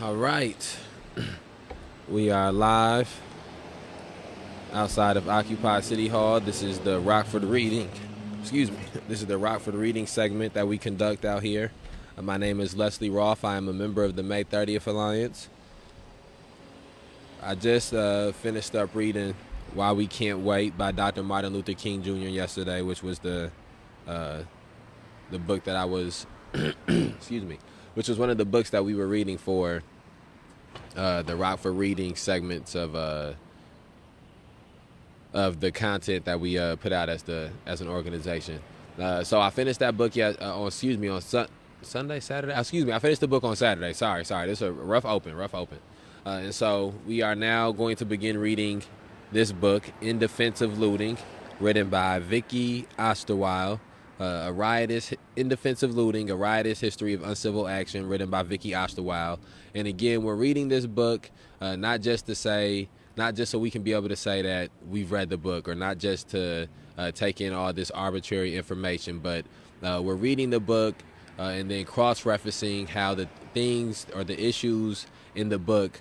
All right. We are live outside of Occupy City Hall. This is the Rockford Reading. Excuse me. This is the Rockford Reading segment that we conduct out here. My name is Leslie Roth. I am a member of the May 30th Alliance. I just finished up reading Why We Can't Wait by Dr. Martin Luther King Jr. yesterday, which was the book that I was, excuse me, which was one of the books that we were reading for the Rockford Reading segments of the content that we put out as an organization. So I finished that book on Sunday, Saturday. Excuse me, I finished the book on Saturday. Sorry. This is a rough open. And so we are now going to begin reading this book, In Defense of Looting, written by Vicky Osterweil. In Defense of Looting, a riotous history of uncivil action, written by Vicky Osterweil. And again, we're reading this book not just so we can be able to say that we've read the book, or not just to take in all this arbitrary information, but we're reading the book and then cross-referencing how the things or the issues in the book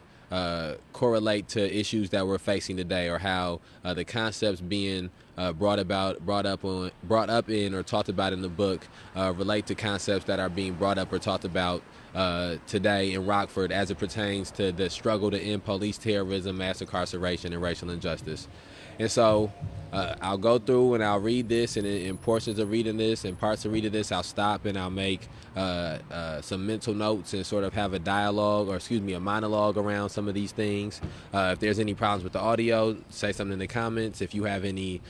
correlate to issues that we're facing today, or how the concepts being brought up in or talked about in the book relate to concepts that are being brought up or talked about today in Rockford as it pertains to the struggle to end police terrorism, mass incarceration, and racial injustice. And so I'll go through and I'll read this, and in portions of reading this and parts of reading this, I'll stop and I'll make some mental notes and sort of have a monologue around some of these things. If there's any problems with the audio, say something in the comments. If you have any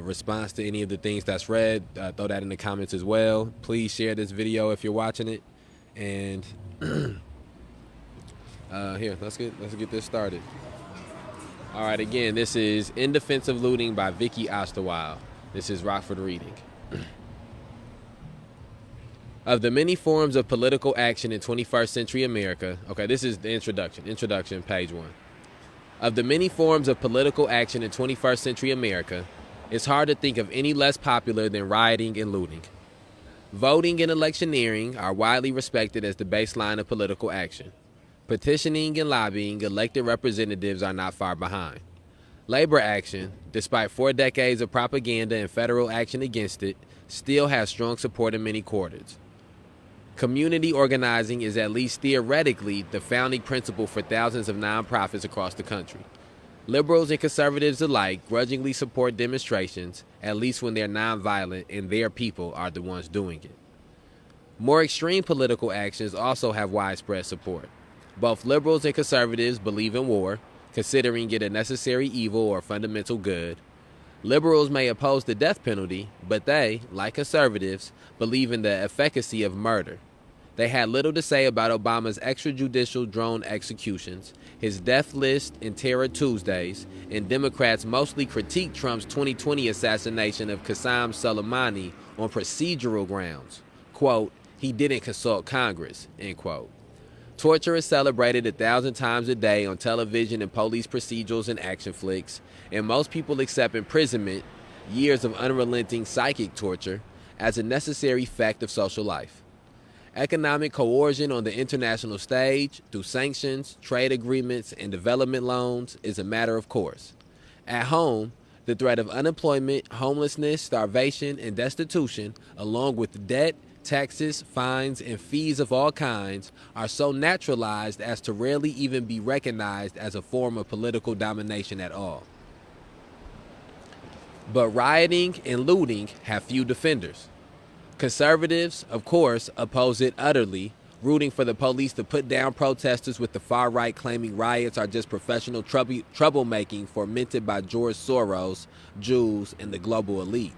response to any of the things that's read, throw that in the comments as well. Please share this video if you're watching it. And here, let's get this started. All right, again, this is In Defense of Looting by Vicky Osterweil. This is Rockford Reading. Of the many forms of political action in 21st century America, okay, this is the introduction, page 1. Of the many forms of political action in 21st century America, it's hard to think of any less popular than rioting and looting. Voting and electioneering are widely respected as the baseline of political action. Petitioning and lobbying elected representatives are not far behind. Labor action, despite 4 decades of propaganda and federal action against it, still has strong support in many quarters. Community organizing is at least theoretically the founding principle for thousands of nonprofits across the country. Liberals and conservatives alike grudgingly support demonstrations, at least when they're nonviolent and their people are the ones doing it. More extreme political actions also have widespread support. Both liberals and conservatives believe in war, considering it a necessary evil or fundamental good. Liberals may oppose the death penalty, but they, like conservatives, believe in the efficacy of murder. They had little to say about Obama's extrajudicial drone executions, his death list and Terror Tuesdays, and Democrats mostly critique Trump's 2020 assassination of Qasem Soleimani on procedural grounds. Quote, he didn't consult Congress, end quote. Torture is celebrated 1,000 times a day on television and police procedurals and action flicks, and most people accept imprisonment, years of unrelenting psychic torture, as a necessary fact of social life. Economic coercion on the international stage through sanctions, trade agreements, and development loans is a matter of course. At home, the threat of unemployment, homelessness, starvation, and destitution, along with debt, taxes, fines, and fees of all kinds, are so naturalized as to rarely even be recognized as a form of political domination at all. But rioting and looting have few defenders. Conservatives, of course, oppose it utterly, rooting for the police to put down protesters, with the far right claiming riots are just professional troublemaking fomented by George Soros, Jews, and the global elite.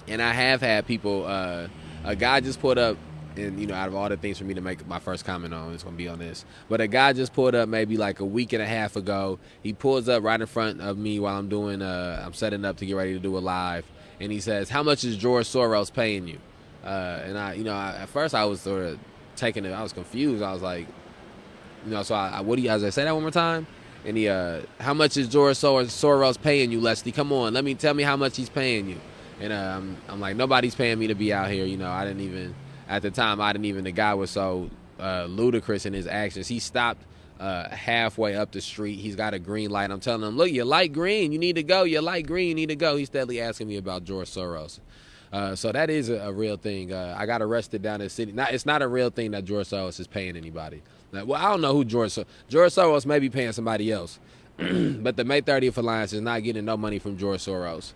And I have had people, a guy just pulled up, and out of all the things for me to make my first comment on, it's going to be on this. But a guy just pulled up maybe like a week and a half ago. He pulls up right in front of me while I'm setting up to get ready to do a live. And he says, how much is George Soros paying you? And at first I was sort of taking it, I was confused. I was like, so as I say that one more time? And he, how much is George Soros paying you, Leslie? Come on, tell me how much he's paying you. And I'm like, nobody's paying me to be out here. I didn't even, at the time, the guy was so ludicrous in his actions. He stopped halfway up the street. He's got a green light. I'm telling him, look, you're light green. You need to go. You're light green. You need to go. He's steadily asking me about George Soros. So that is a real thing. I got arrested down in the city. It's not a real thing that George Soros is paying anybody. Well, I don't know who George Soros may be paying somebody else. But the May 30th Alliance is not getting no money from George Soros.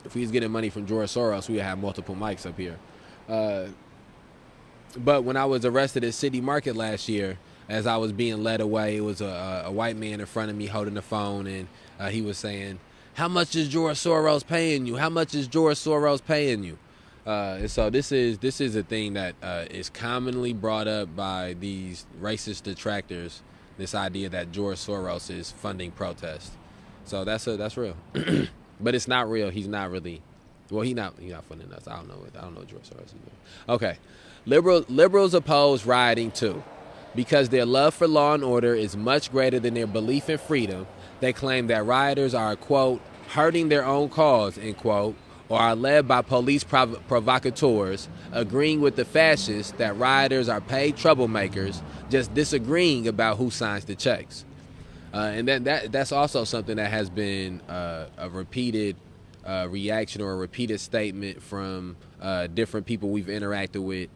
If we was getting money from George Soros, we would have multiple mics up here. But when I was arrested at City Market last year, as I was being led away, it was a white man in front of me holding the phone, and he was saying, "How much is George Soros paying you? How much is George Soros paying you?" And so this is a thing that is commonly brought up by these racist detractors. This idea that George Soros is funding protests. So that's real, but it's not real. He's not really. Well, he's not funding us. I don't know what George Soros is doing. Okay, liberals oppose rioting too, because their love for law and order is much greater than their belief in freedom. They claim that rioters are, quote, hurting their own cause, end quote, or are led by police provocateurs, agreeing with the fascists that rioters are paid troublemakers, just disagreeing about who signs the checks. And then that's also something that has been a repeated reaction or a repeated statement from different people we've interacted with,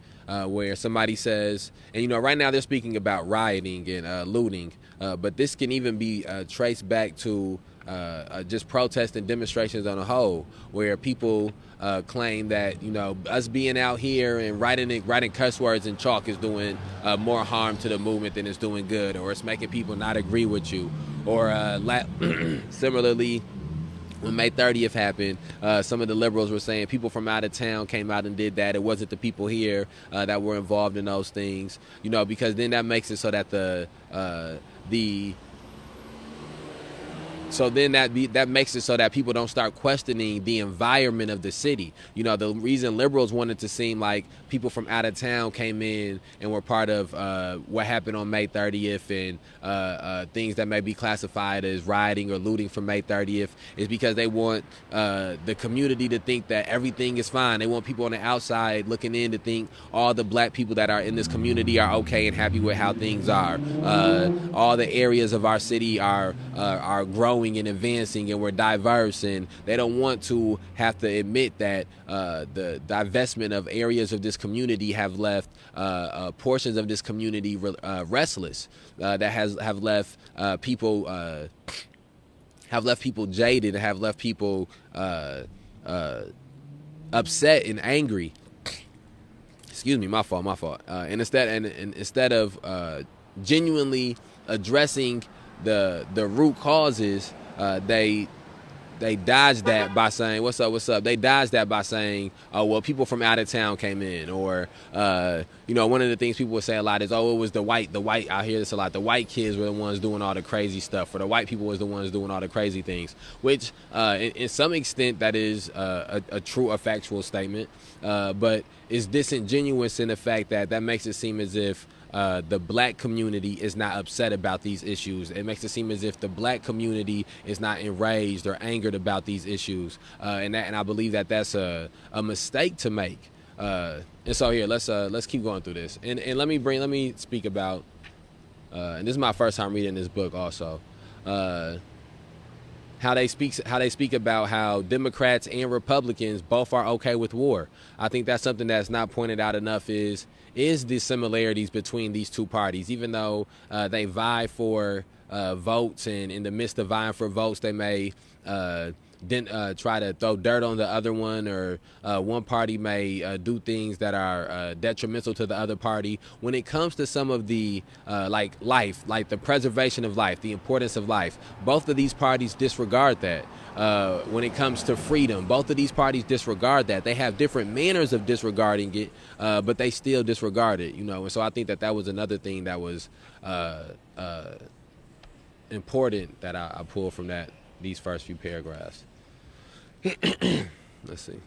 where somebody says, and right now they're speaking about rioting and looting, but this can even be traced back to just protests and demonstrations on a whole, where people claim that us being out here and writing cuss words in chalk is doing more harm to the movement than it's doing good, or it's making people not agree with you, or similarly. When May 30th happened, some of the liberals were saying people from out of town came out and did that. It wasn't the people here that were involved in those things, because then that makes it so that that makes it so that people don't start questioning the environment of the city. The reason liberals wanted to seem like people from out of town came in and were part of what happened on May 30th and things that may be classified as rioting or looting from May 30th is because they want the community to think that everything is fine. They want people on the outside looking in to think all the black people that are in this community are okay and happy with how things are. All the areas of our city are growing and advancing, and we're diverse, and they don't want to have to admit that the divestment of areas of this community have left portions of this community restless, that have left people jaded, have left people upset and angry. Excuse me, my fault. And instead of genuinely addressing the root causes, they dodge that by saying, what's up? They dodge that by saying, oh, well, people from out of town came in, or one of the things people would say a lot is, oh, it was the white. I hear this a lot. The white kids were the ones doing all the crazy stuff, or the white people was the ones doing all the crazy things. Which, in some extent, that is a true, a factual statement, but is disingenuous in the fact that makes it seem as if the black community is not upset about these issues. It makes it seem as if the black community is not enraged or angered about these issues, and I believe that that's a mistake to make. And so here, let's keep going through this, and let me speak about, and this is my first time reading this book also. How they speak about how Democrats and Republicans both are okay with war. I think that's something that's not pointed out enough is the similarities between these two parties. Even though they vie for votes, and in the midst of vying for votes, they may try to throw dirt on the other one, or one party may do things that are detrimental to the other party. When it comes to some of the like life, like the preservation of life, the importance of life, both of these parties disregard that. When it comes to freedom, both of these parties disregard that. They have different manners of disregarding it, but they still disregard it, And so I think that was another thing that was important that I pulled from these first few paragraphs. Let's see.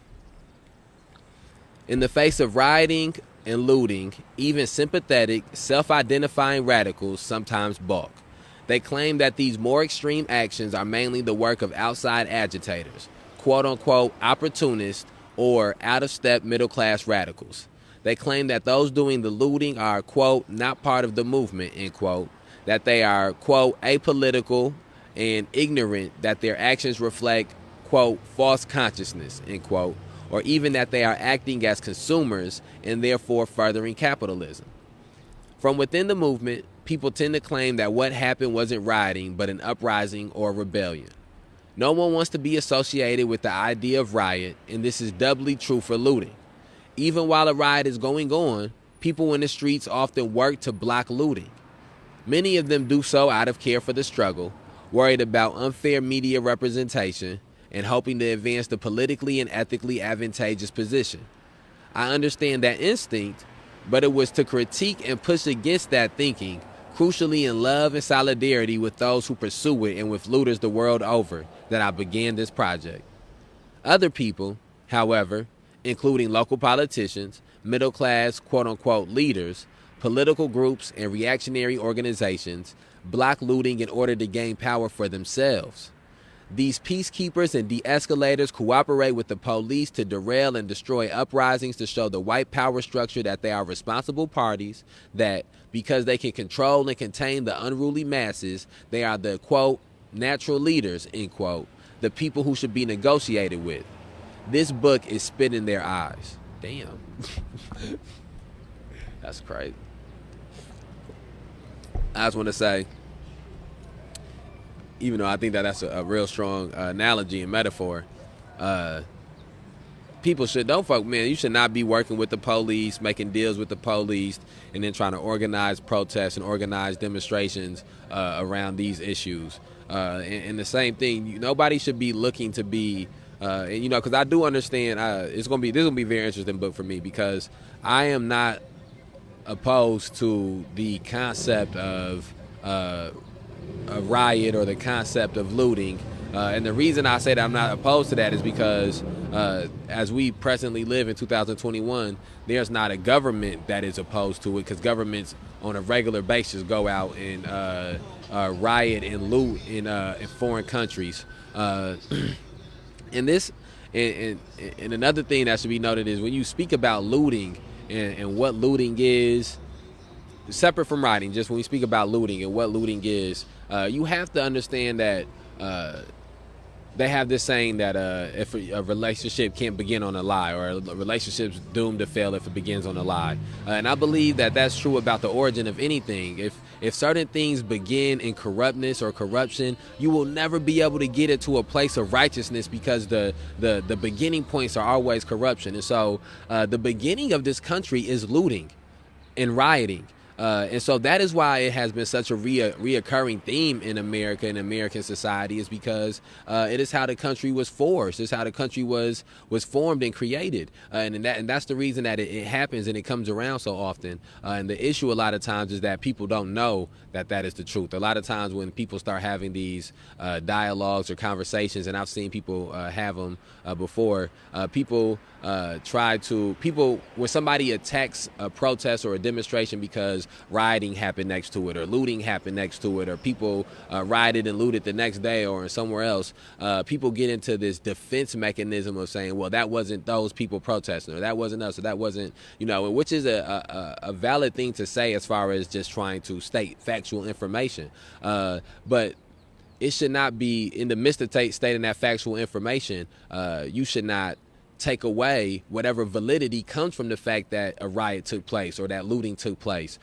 In the face of rioting and looting, even sympathetic, self-identifying radicals sometimes balk. They claim that these more extreme actions are mainly the work of outside agitators, quote-unquote opportunists, or out-of-step middle-class radicals. They claim that those doing the looting are, quote, not part of the movement, end quote, that they are, quote, apolitical and ignorant, that their actions reflect, quote, false consciousness, end quote, or even that they are acting as consumers and therefore furthering capitalism. From within the movement, people tend to claim that what happened wasn't rioting, but an uprising or rebellion. No one wants to be associated with the idea of riot, and this is doubly true for looting. Even while a riot is going on, people in the streets often work to block looting. Many of them do so out of care for the struggle, worried about unfair media representation, and hoping to advance the politically and ethically advantageous position. I understand that instinct, but it was to critique and push against that thinking, crucially in love and solidarity with those who pursue it and with looters the world over, that I began this project. Other people, however, including local politicians, middle-class quote-unquote leaders, political groups, and reactionary organizations, block looting in order to gain power for themselves. These peacekeepers and de-escalators cooperate with the police to derail and destroy uprisings to show the white power structure that they are responsible parties, that because they can control and contain the unruly masses, they are the, quote, natural leaders, end quote, the people who should be negotiated with. This book is spit in their eyes. Damn. That's crazy. I just want to say, even though I think that that's a real strong analogy and metaphor, people you should not be working with the police, making deals with the police, and then trying to organize protests and organize demonstrations around these issues. And the same thing, nobody should be looking to be, because I do understand this is gonna be a very interesting book for me, because I am not opposed to the concept of a riot or the concept of looting. And the reason I say that I'm not opposed to that is because as we presently live in 2021, there's not a government that is opposed to it, because governments on a regular basis go out and riot and loot in foreign countries. And another thing that should be noted is when you speak about looting and what looting is, separate from rioting, just when we speak about looting and what looting is, you have to understand that they have this saying that if a relationship can't begin on a lie, or a relationship's doomed to fail if it begins on a lie. And I believe that that's true about the origin of anything. If certain things begin in corruptness or corruption, you will never be able to get it to a place of righteousness, because the beginning points are always corruption. And so the beginning of this country is looting and rioting. And so that is why it has been such a reoccurring theme in America and American society, is because it is how the country was forged. It's how the country was formed and created. And that's the reason that it happens and it comes around so often. And the issue a lot of times is that people don't know that is the truth. A lot of times when people start having these dialogues or conversations, and I've seen people have them before, when somebody attacks a protest or a demonstration because rioting happened next to it, or looting happened next to it, or people rioted and looted the next day or somewhere else, people get into this defense mechanism of saying, well, that wasn't those people protesting, or that wasn't us, or that wasn't, which is a valid thing to say as far as just trying to state factual information. But it should not be, in the midst of stating that factual information, you should not take away whatever validity comes from the fact that a riot took place or that looting took place.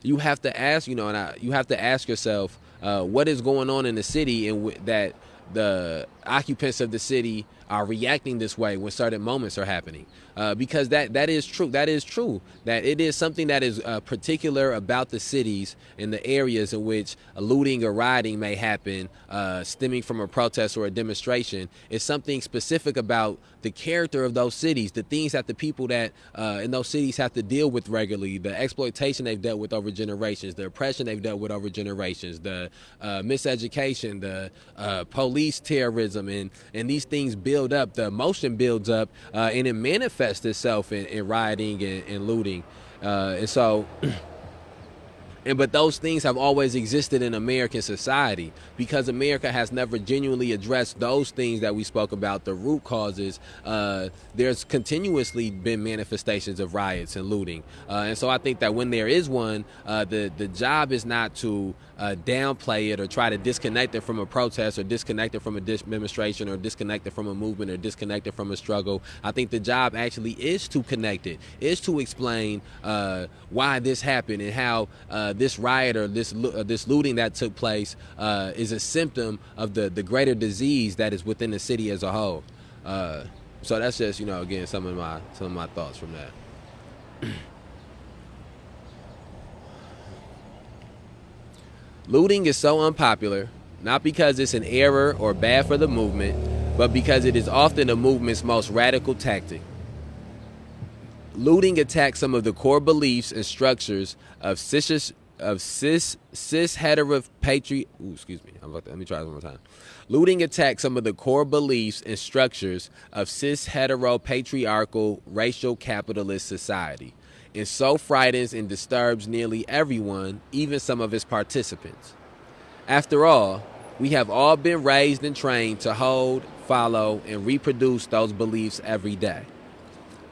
You have to ask, you have to ask yourself, what is going on in the city, and that the occupants of the city are reacting this way when certain moments are happening. Because that is true. That is true. That it is something that is particular about the cities and the areas in which a looting or rioting may happen, stemming from a protest or a demonstration. It's something specific about the character of those cities, the things that the people that in those cities have to deal with regularly, the exploitation they've dealt with over generations, the oppression they've dealt with over generations, the miseducation, the police terrorism, and these things build up, the emotion builds up, and it manifests itself in rioting and looting. And so But those things have always existed in American society because America has never genuinely addressed those things that we spoke about, the root causes. There's continuously been manifestations of riots and looting. And so I think that when there is one, the job is not to downplay it or try to disconnect it from a protest or disconnect it from a demonstration or disconnect it from a movement or disconnect it from a struggle. I think the job actually is to connect it, is to explain why this happened and how this riot or this looting that took place is a symptom of the greater disease that is within the city as a whole. So that's just, again, some of my thoughts from that. Looting is so unpopular, not because it's an error or bad for the movement, but because it is often the movement's most radical tactic. Looting attacks some of the core beliefs and structures of cis hetero patriarchy. Let me try this one more time. Looting attacks some of the core beliefs and structures of cis hetero patriarchal racial capitalist society, and so frightens and disturbs nearly everyone, even some of its participants. After all, we have all been raised and trained to hold, follow, and reproduce those beliefs every day.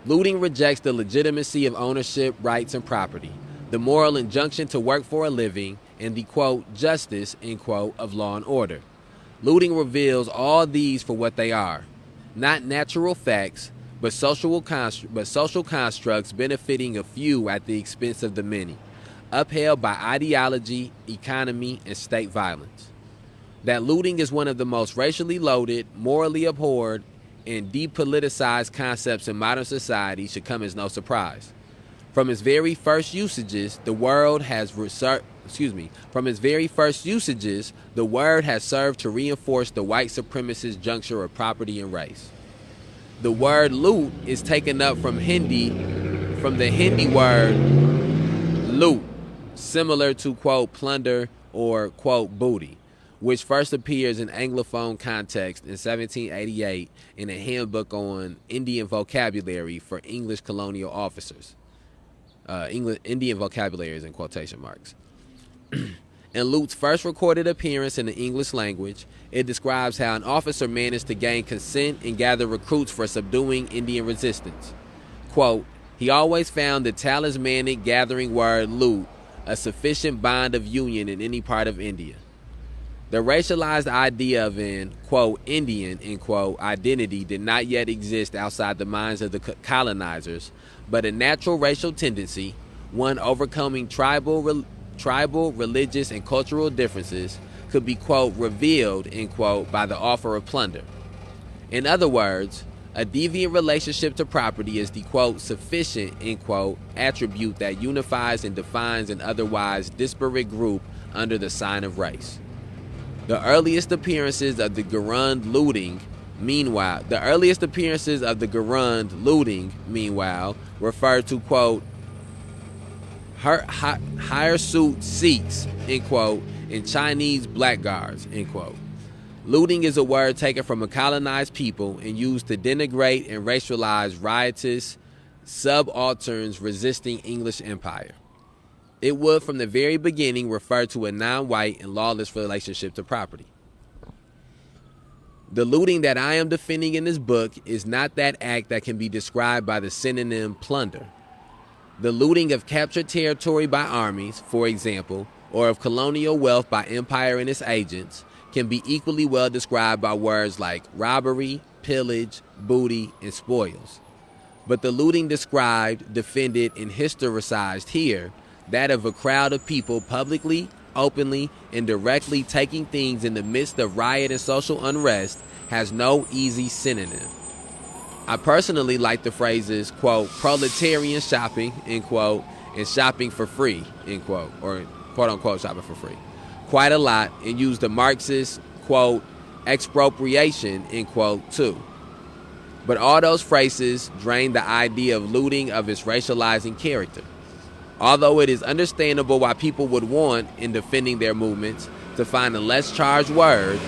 Looting rejects the legitimacy of ownership, rights, and property, the moral injunction to work for a living, and the, quote, justice, end quote, of law and order. Looting reveals all these for what they are, not natural facts, but social constructs benefiting a few at the expense of the many, upheld by ideology, economy, and state violence. That looting is one of the most racially loaded, morally abhorred, and depoliticized concepts in modern society should come as no surprise. From its very first usages, the word has served to reinforce the white supremacist juncture of property and race. The word loot is taken up from the Hindi word loot, similar to, quote, plunder or, quote, booty, which first appears in Anglophone context in 1788 in a handbook on Indian vocabulary for English colonial officers. Indian vocabulary is in quotation marks. In Loot's first recorded appearance in the English language, it describes how an officer managed to gain consent and gather recruits for subduing Indian resistance. Quote, he always found the talismanic gathering word loot a sufficient bond of union in any part of India. The racialized idea of an, quote, Indian, end quote, identity did not yet exist outside the minds of the colonizers, but a natural racial tendency, one overcoming tribal, religious, and cultural differences, could be, quote, revealed, end quote, by the offer of plunder. In other words, a deviant relationship to property is the, quote, sufficient, end quote, attribute that unifies and defines an otherwise disparate group under the sign of race. The earliest appearances of the Gurund looting, meanwhile, refer to, quote, hirsute Sikhs, end quote, and Chinese blackguards, end quote. Looting is a word taken from a colonized people and used to denigrate and racialize riotous subalterns resisting English empire. It would, from the very beginning, refer to a non-white and lawless relationship to property. The looting that I am defending in this book is not that act that can be described by the synonym plunder. The looting of captured territory by armies, for example, or of colonial wealth by empire and its agents, can be equally well described by words like robbery, pillage, booty, and spoils. But the looting described, defended, and historicized here, that of a crowd of people publicly, openly, and directly taking things in the midst of riot and social unrest, has no easy synonym. I personally like the phrases, quote, proletarian shopping, end quote, and shopping for free, end quote, or quote unquote shopping for free, quite a lot, and use the Marxist, quote, expropriation, end quote, too. But all those phrases drain the idea of looting of its racializing character. Although it is understandable why people would want, in defending their movements, to find a less charged word,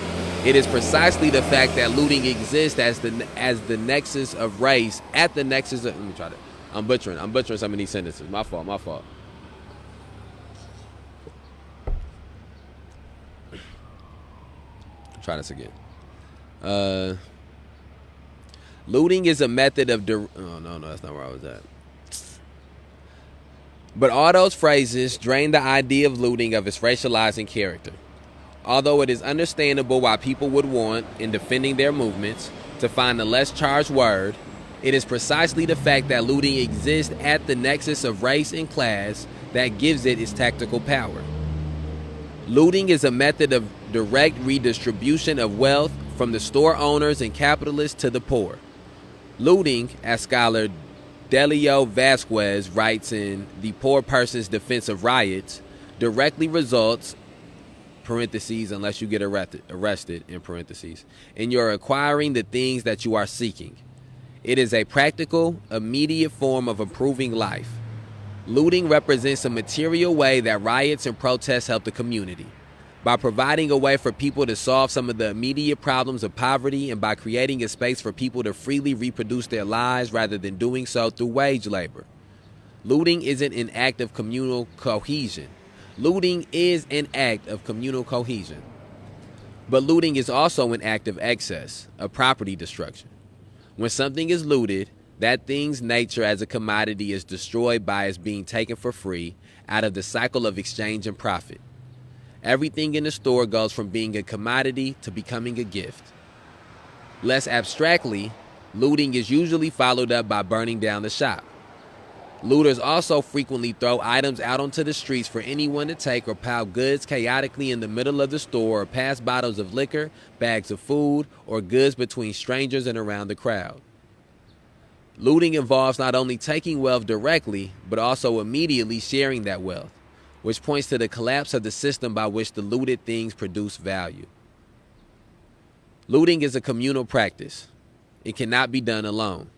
it is precisely the fact that looting exists as the nexus of race, at the nexus of, let me try that. I'm butchering some of these sentences. My fault. Try this again. Looting is a method of... oh, no, that's not where I was at. But all those phrases drain the idea of looting of its racializing character. Although it is understandable why people would want, in defending their movements, to find a less charged word, it is precisely the fact that looting exists at the nexus of race and class that gives it its tactical power. Looting is a method of direct redistribution of wealth from the store owners and capitalists to the poor. Looting, as scholar Delio Vasquez writes in The Poor Person's Defense of Riots, directly results, parentheses, unless you get arrested, in parentheses, in your acquiring the things that you are seeking. It is a practical, immediate form of improving life. Looting represents a material way that riots and protests help the community. By providing a way for people to solve some of the immediate problems of poverty and by creating a space for people to freely reproduce their lives rather than doing so through wage labor. Looting isn't an act of communal cohesion. Looting is an act of communal cohesion. But looting is also an act of excess, of property destruction. When something is looted, that thing's nature as a commodity is destroyed by its being taken for free out of the cycle of exchange and profit. Everything in the store goes from being a commodity to becoming a gift. Less abstractly, looting is usually followed up by burning down the shop. Looters also frequently throw items out onto the streets for anyone to take or pile goods chaotically in the middle of the store or pass bottles of liquor, bags of food, or goods between strangers and around the crowd. Looting involves not only taking wealth directly, but also immediately sharing that wealth, which points to the collapse of the system by which the looted things produce value. Looting is a communal practice. It cannot be done alone.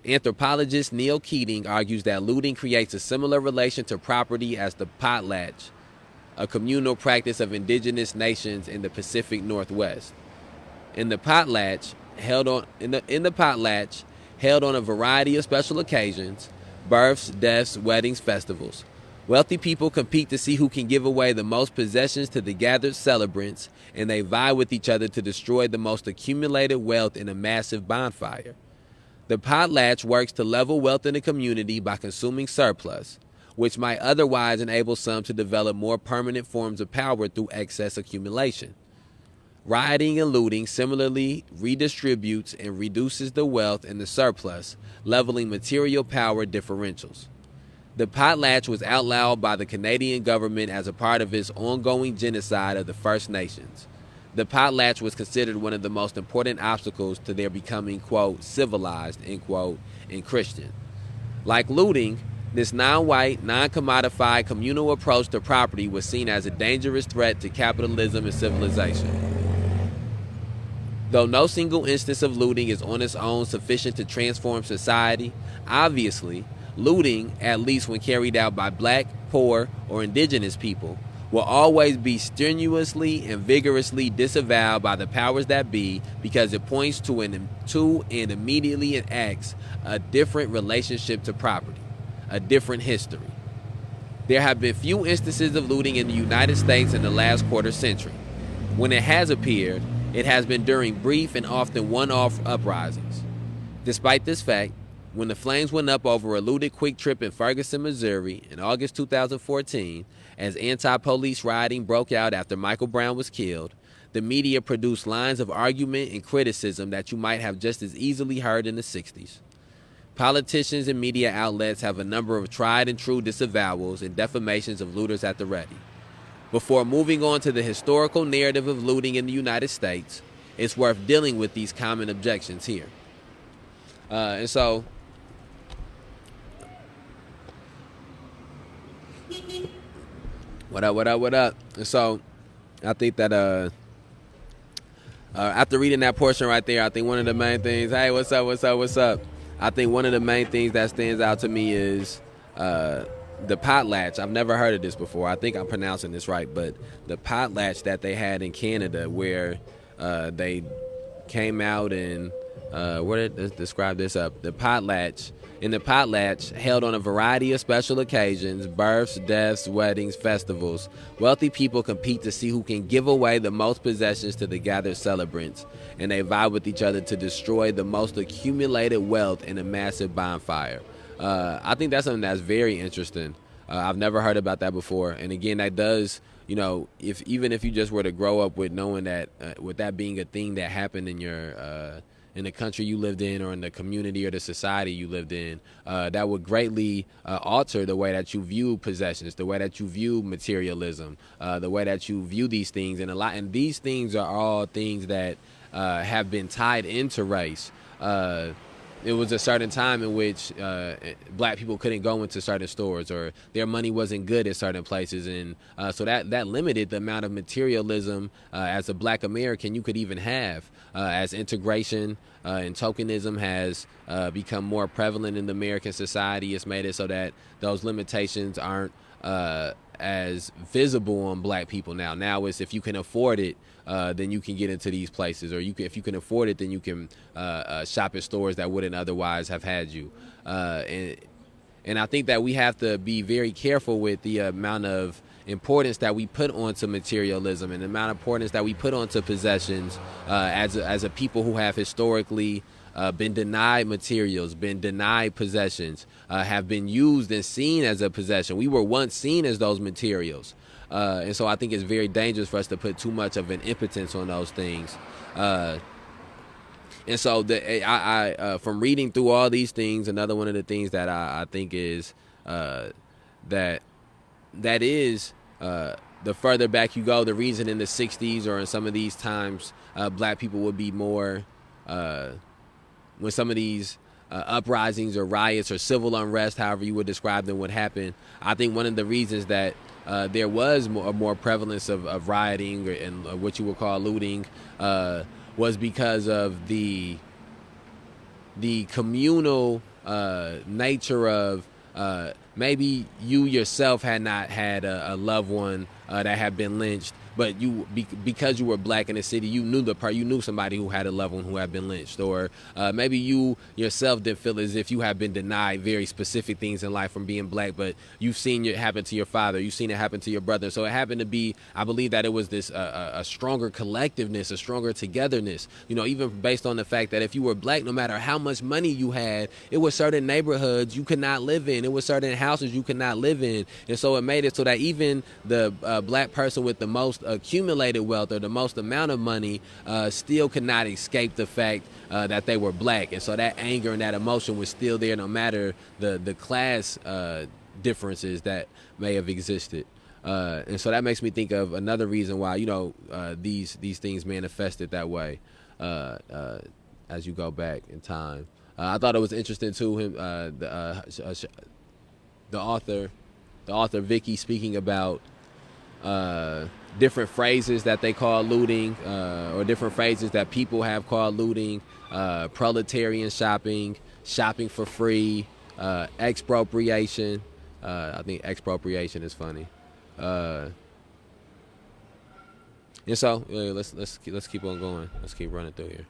Anthropologist Neil Keating argues that looting creates a similar relation to property as the potlatch, a communal practice of indigenous nations in the Pacific Northwest. In the potlatch, held on a variety of special occasions, births, deaths, weddings, festivals, wealthy people compete to see who can give away the most possessions to the gathered celebrants, and they vie with each other to destroy the most accumulated wealth in a massive bonfire. The potlatch works to level wealth in the community by consuming surplus, which might otherwise enable some to develop more permanent forms of power through excess accumulation. Rioting and looting similarly redistributes and reduces the wealth in the surplus, leveling material power differentials. The potlatch was outlawed by the Canadian government as a part of its ongoing genocide of the First Nations. The potlatch was considered one of the most important obstacles to their becoming, quote, civilized, end quote, and Christian. Like looting, this non-white, non-commodified communal approach to property was seen as a dangerous threat to capitalism and civilization. Though no single instance of looting is on its own sufficient to transform society, obviously, looting, at least when carried out by black, poor, or indigenous people, will always be strenuously and vigorously disavowed by the powers that be because it points to and immediately enacts a different relationship to property, a different history. There have been few instances of looting in the United States in the last quarter century. When it has appeared, it has been during brief and often one-off uprisings. Despite this fact, when the flames went up over a looted Quick Trip in Ferguson, Missouri in August 2014, as anti-police rioting broke out after Michael Brown was killed, the media produced lines of argument and criticism that you might have just as easily heard in the 60s. Politicians and media outlets have a number of tried and true disavowals and defamations of looters at the ready. Before moving on to the historical narrative of looting in the United States, it's worth dealing with these common objections here. What up? And so, I think that after reading that portion right there, I think one of the main things, hey, what's up? I think one of the main things that stands out to me is the potlatch. I've never heard of this before. I think I'm pronouncing this right, but the potlatch that they had in Canada where they came out and Where did let's describe this up? The potlatch. In the potlatch, held on a variety of special occasions, births, deaths, weddings, festivals, wealthy people compete to see who can give away the most possessions to the gathered celebrants, and they vie with each other to destroy the most accumulated wealth in a massive bonfire. I think that's something that's very interesting. I've never heard about that before, and again, that does, if even if you just were to grow up with knowing that, with that being a thing that happened in your in the country you lived in or in the community or the society you lived in, that would greatly alter the way that you view possessions, the way that you view materialism, the way that you view these things, and these things are all things that have been tied into race. It was a certain time in which black people couldn't go into certain stores, or their money wasn't good at certain places, and so that limited the amount of materialism as a black American you could even have. As integration and tokenism has become more prevalent in the American society, it's made it so that those limitations aren't as visible on black people now. Now it's, if you can afford it, then you can get into these places, or if you can afford it, then you can shop at stores that wouldn't otherwise have had you. And I think that we have to be very careful with the amount of importance that we put onto materialism and the amount of importance that we put onto possessions as a people who have historically been denied materials, been denied possessions, have been used and seen as a possession. We were once seen as those materials. And so I think it's very dangerous for us to put too much of an impotence on those things. And so I from reading through all these things, another one of the things that I think is that is the further back you go, the reason in the 60s or in some of these times black people would be more, when some of these uprisings or riots or civil unrest, however you would describe them, would happen. I think one of the reasons that there was more prevalence of rioting and what you would call looting was because of the communal nature of maybe you yourself had not had a loved one that had been lynched, but because you were black in the city, you knew somebody who had a loved one who had been lynched, or maybe you yourself didn't feel as if you had been denied very specific things in life from being black, but you've seen it happen to your father, you've seen it happen to your brother. So it happened to be, I believe that it was this a stronger collectiveness, a stronger togetherness. Even based on the fact that if you were black, no matter how much money you had, it was certain neighborhoods you could not live in, it was certain houses you could not live in, and so it made it so that even the black person with the most accumulated wealth or the most amount of money still could not escape the fact that they were black. And so that anger and that emotion was still there, no matter the class differences that may have existed. And so that makes me think of another reason why these things manifested that way as you go back in time. I thought it was interesting too, the author Vicky, speaking about different phrases that they call looting, or different phrases that people have called looting: proletarian shopping, shopping for free, expropriation. I think expropriation is funny. And so let's keep on going. Let's keep running through here.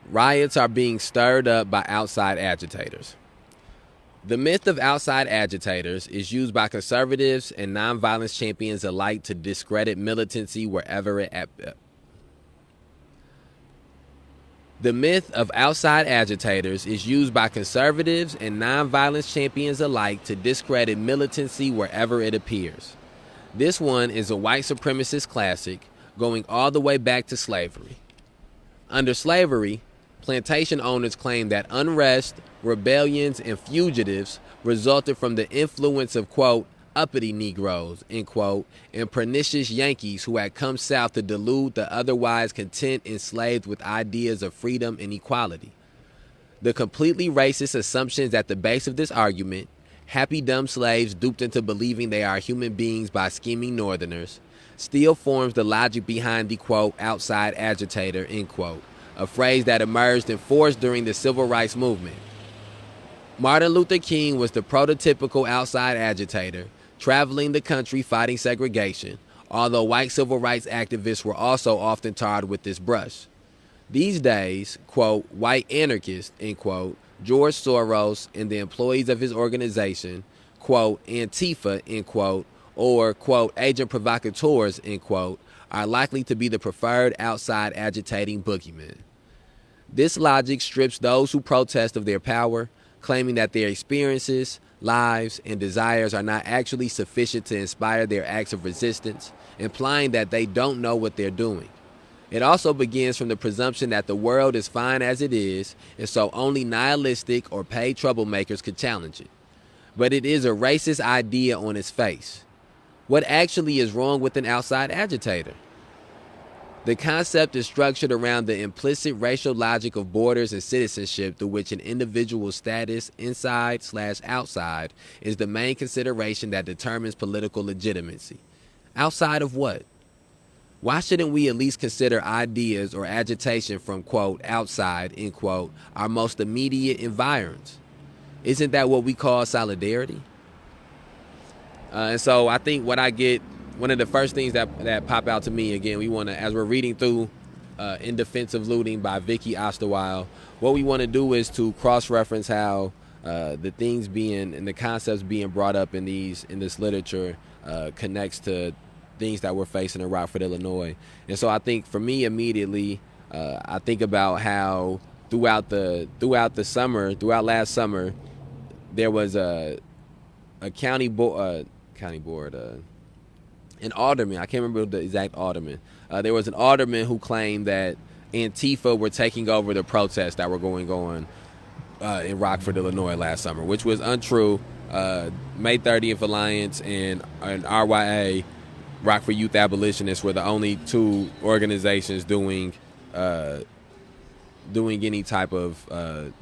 Riots are being stirred up by outside agitators. The myth of outside agitators is used by conservatives and nonviolence champions alike to discredit militancy wherever it The myth of outside agitators is used by conservatives and nonviolence champions alike to discredit militancy wherever it appears. This one is a white supremacist classic going all the way back to slavery. Under slavery, plantation owners claimed that unrest, rebellions, and fugitives resulted from the influence of, quote, uppity Negroes, end quote, and pernicious Yankees who had come south to delude the otherwise content enslaved with ideas of freedom and equality. The completely racist assumptions at the base of this argument, happy dumb slaves duped into believing they are human beings by scheming Northerners, still forms the logic behind the, quote, outside agitator, end quote, a phrase that emerged in force during the Civil Rights Movement. Martin Luther King was the prototypical outside agitator, traveling the country fighting segregation, although white civil rights activists were also often tarred with this brush. These days, quote, white anarchists, end quote, George Soros and the employees of his organization, quote, Antifa, end quote, or, quote, agent provocateurs, end quote, are likely to be the preferred outside agitating boogeymen. This logic strips those who protest of their power, claiming that their experiences, lives, and desires are not actually sufficient to inspire their acts of resistance, implying that they don't know what they're doing. It also begins from the presumption that the world is fine as it is, and so only nihilistic or paid troublemakers could challenge it. But it is a racist idea on its face. What actually is wrong with an outside agitator? The concept is structured around the implicit racial logic of borders and citizenship through which an individual's status, inside/outside, is the main consideration that determines political legitimacy. Outside of what? Why shouldn't we at least consider ideas or agitation from, quote, outside, end quote, our most immediate environs? Isn't that what we call solidarity? And so I think what I get, one of the first things that pop out to me, again, we want to, as we're reading through In Defense of Looting by Vicky Osterweil, what we want to do is to cross-reference how the things being and the concepts being brought up in this literature connects to things that we're facing in Rockford, Illinois. And so I think for me immediately, I think about how throughout last summer, there was a county board, an alderman. I can't remember the exact alderman. There was an alderman who claimed that Antifa were taking over the protests that were going on in Rockford, Illinois last summer, which was untrue. May 30th Alliance and RYA, Rockford Youth Abolitionists, were the only two organizations doing any type of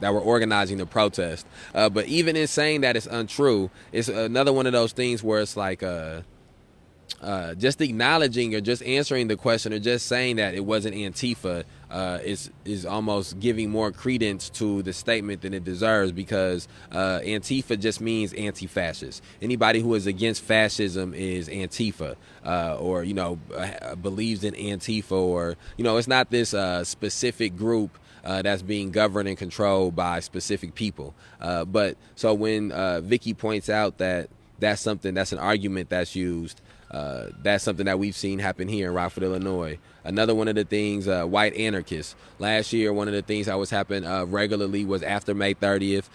that were organizing the protest. But even in saying that it's untrue, it's another one of those things where it's like just acknowledging or just answering the question or just saying that it wasn't Antifa is almost giving more credence to the statement than it deserves, because Antifa just means anti-fascist. Anybody who is against fascism is Antifa, or believes in Antifa, or it's not this specific group that's being governed and controlled by specific people. But so when Vicky points out that that's an argument that's used, that's something that we've seen happen here in Rockford, Illinois. Another one of the things, white anarchists. Last year, one of the things that was happening regularly was after May 30th,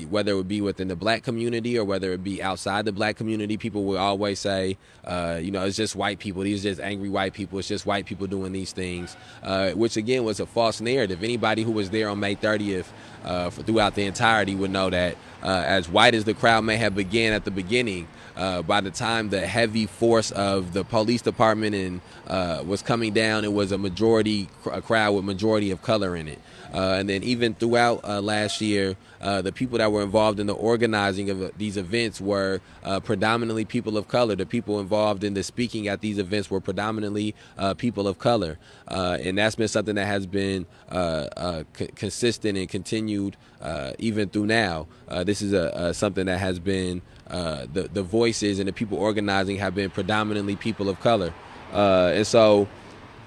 whether it would be within the black community or whether it be outside the black community, people would always say, it's just white people. These are just angry white people. It's just white people doing these things, which again was a false narrative. Anybody who was there on May 30th throughout the entirety would know that as white as the crowd may have began at the beginning, by the time the heavy force of the police department was coming down, it was a crowd with majority of color in it. And then even throughout last year, the people that were involved in the organizing of these events were predominantly people of color. The people involved in the speaking at these events were predominantly people of color. And that's been something that has been consistent and continued even through now. This is something that has been the voices and the people organizing have been predominantly people of color. And so,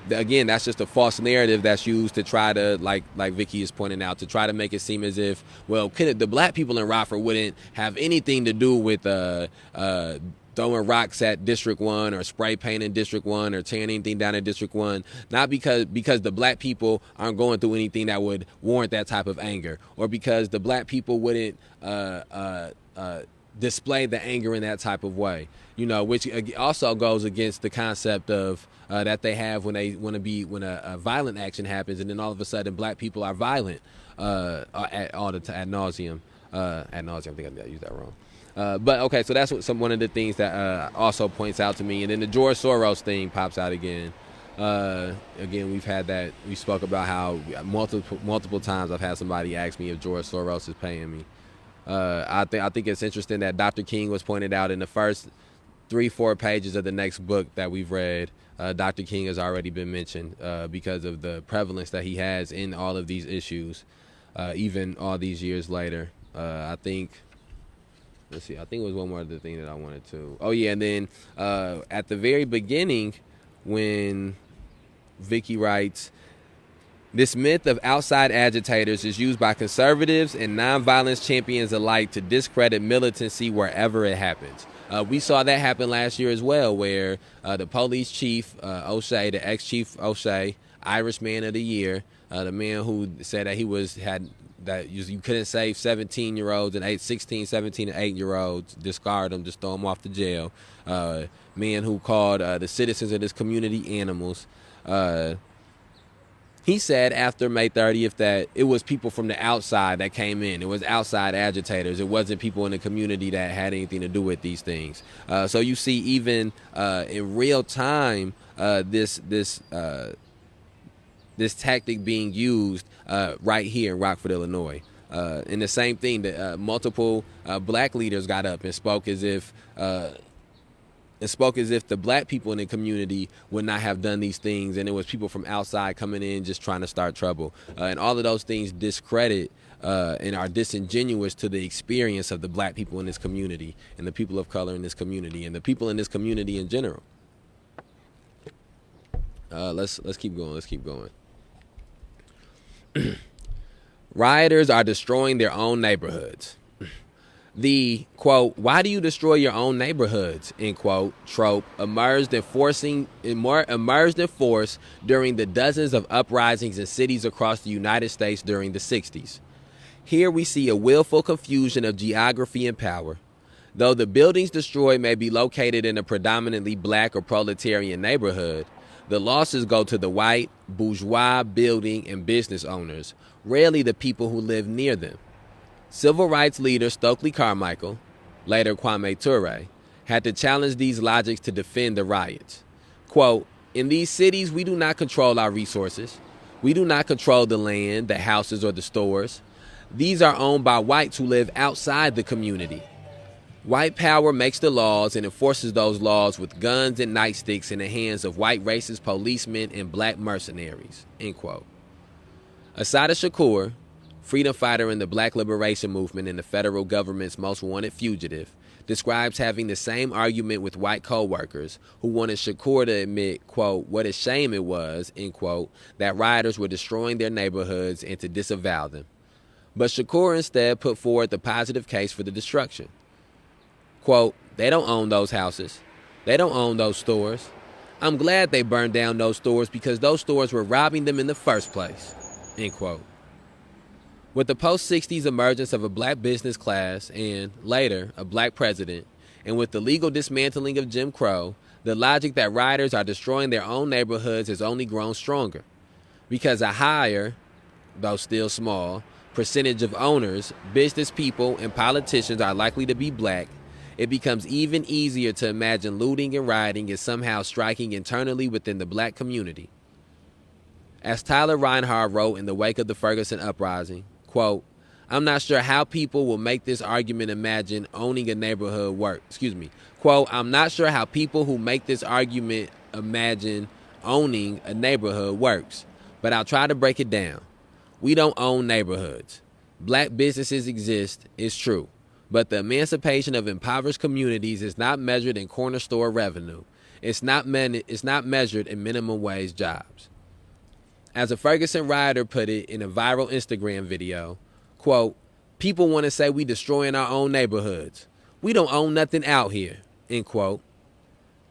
again, that's just a false narrative that's used to try to, like Vicky is pointing out, to try to make it seem as if, well, the black people in Rockford wouldn't have anything to do with throwing rocks at District 1 or spray painting District 1 or tearing anything down at District 1, not because the black people aren't going through anything that would warrant that type of anger, or because the black people wouldn't display the anger in that type of way, which also goes against the concept of that they have when a violent action happens, and then all of a sudden black people are violent ad nauseum. Ad nauseum, I think I used that wrong. But okay, so that's one of the things that also points out to me. And then the George Soros thing pops out again. Again, we've had that. We spoke about how multiple times I've had somebody ask me if George Soros is paying me. I think it's interesting that Dr. King was pointed out in the first 3-4 pages of the next book that we've read. Dr. King has already been mentioned because of the prevalence that he has in all of these issues, even all these years later. I think let's see. I think it was one more other thing that I wanted to. Oh yeah, and then at the very beginning, when Vicky writes, this myth of outside agitators is used by conservatives and nonviolence champions alike to discredit militancy wherever it happens. We saw that happen last year as well, where the police chief, O'Shea, the ex-chief O'Shea, Irish Man of the Year, the man who said that you couldn't save 17-year-olds and 16, 17, and 8-year-olds, discard them, just throw them off to jail. Man who called the citizens of this community animals. He said after May 30th that it was people from the outside that came in. It was outside agitators. It wasn't people in the community that had anything to do with these things. So you see, even in real time, this tactic being used right here in Rockford, Illinois. And the same thing, that multiple black leaders got up and spoke as if the black people in the community would not have done these things, and it was people from outside coming in just trying to start trouble. And all of those things discredit and are disingenuous to the experience of the black people in this community and the people of color in this community and the people in this community in general. Let's keep going. Let's keep going. Rioters are destroying their own neighborhoods. The, quote, why do you destroy your own neighborhoods, end quote, trope emerged in force during the dozens of uprisings in cities across the United States during the 60s. Here we see a willful confusion of geography and power. Though the buildings destroyed may be located in a predominantly black or proletarian neighborhood, the losses go to the white, bourgeois building and business owners, rarely the people who live near them. Civil rights leader Stokely Carmichael, later Kwame Ture, had to challenge these logics to defend the riots. Quote, in these cities, we do not control our resources. We do not control the land, the houses, or the stores. These are owned by whites who live outside the community. White power makes the laws and enforces those laws with guns and nightsticks in the hands of white racist policemen and black mercenaries, end quote. Assata Shakur, freedom fighter in the Black Liberation Movement and the federal government's most wanted fugitive, describes having the same argument with white co-workers who wanted Shakur to admit, quote, what a shame it was, end quote, that rioters were destroying their neighborhoods and to disavow them. But Shakur instead put forward the positive case for the destruction. Quote, they don't own those houses. They don't own those stores. I'm glad they burned down those stores because those stores were robbing them in the first place, end quote. With the post-60s emergence of a black business class and, later, a black president, and with the legal dismantling of Jim Crow, the logic that rioters are destroying their own neighborhoods has only grown stronger. Because a higher, though still small, percentage of owners, business people, and politicians are likely to be black, it becomes even easier to imagine looting and rioting as somehow striking internally within the black community. As Tyler Reinhardt wrote in the wake of the Ferguson uprising, quote, I'm not sure how people will make this argument imagine owning a neighborhood work. Quote, I'm not sure how people who make this argument imagine owning a neighborhood works, but I'll try to break it down. We don't own neighborhoods. Black businesses exist, it's true, but the emancipation of impoverished communities is not measured in corner store revenue. It's not measured in minimum wage jobs. As a Ferguson rioter put it in a viral Instagram video, quote, people want to say we destroying our own neighborhoods. We don't own nothing out here, end quote.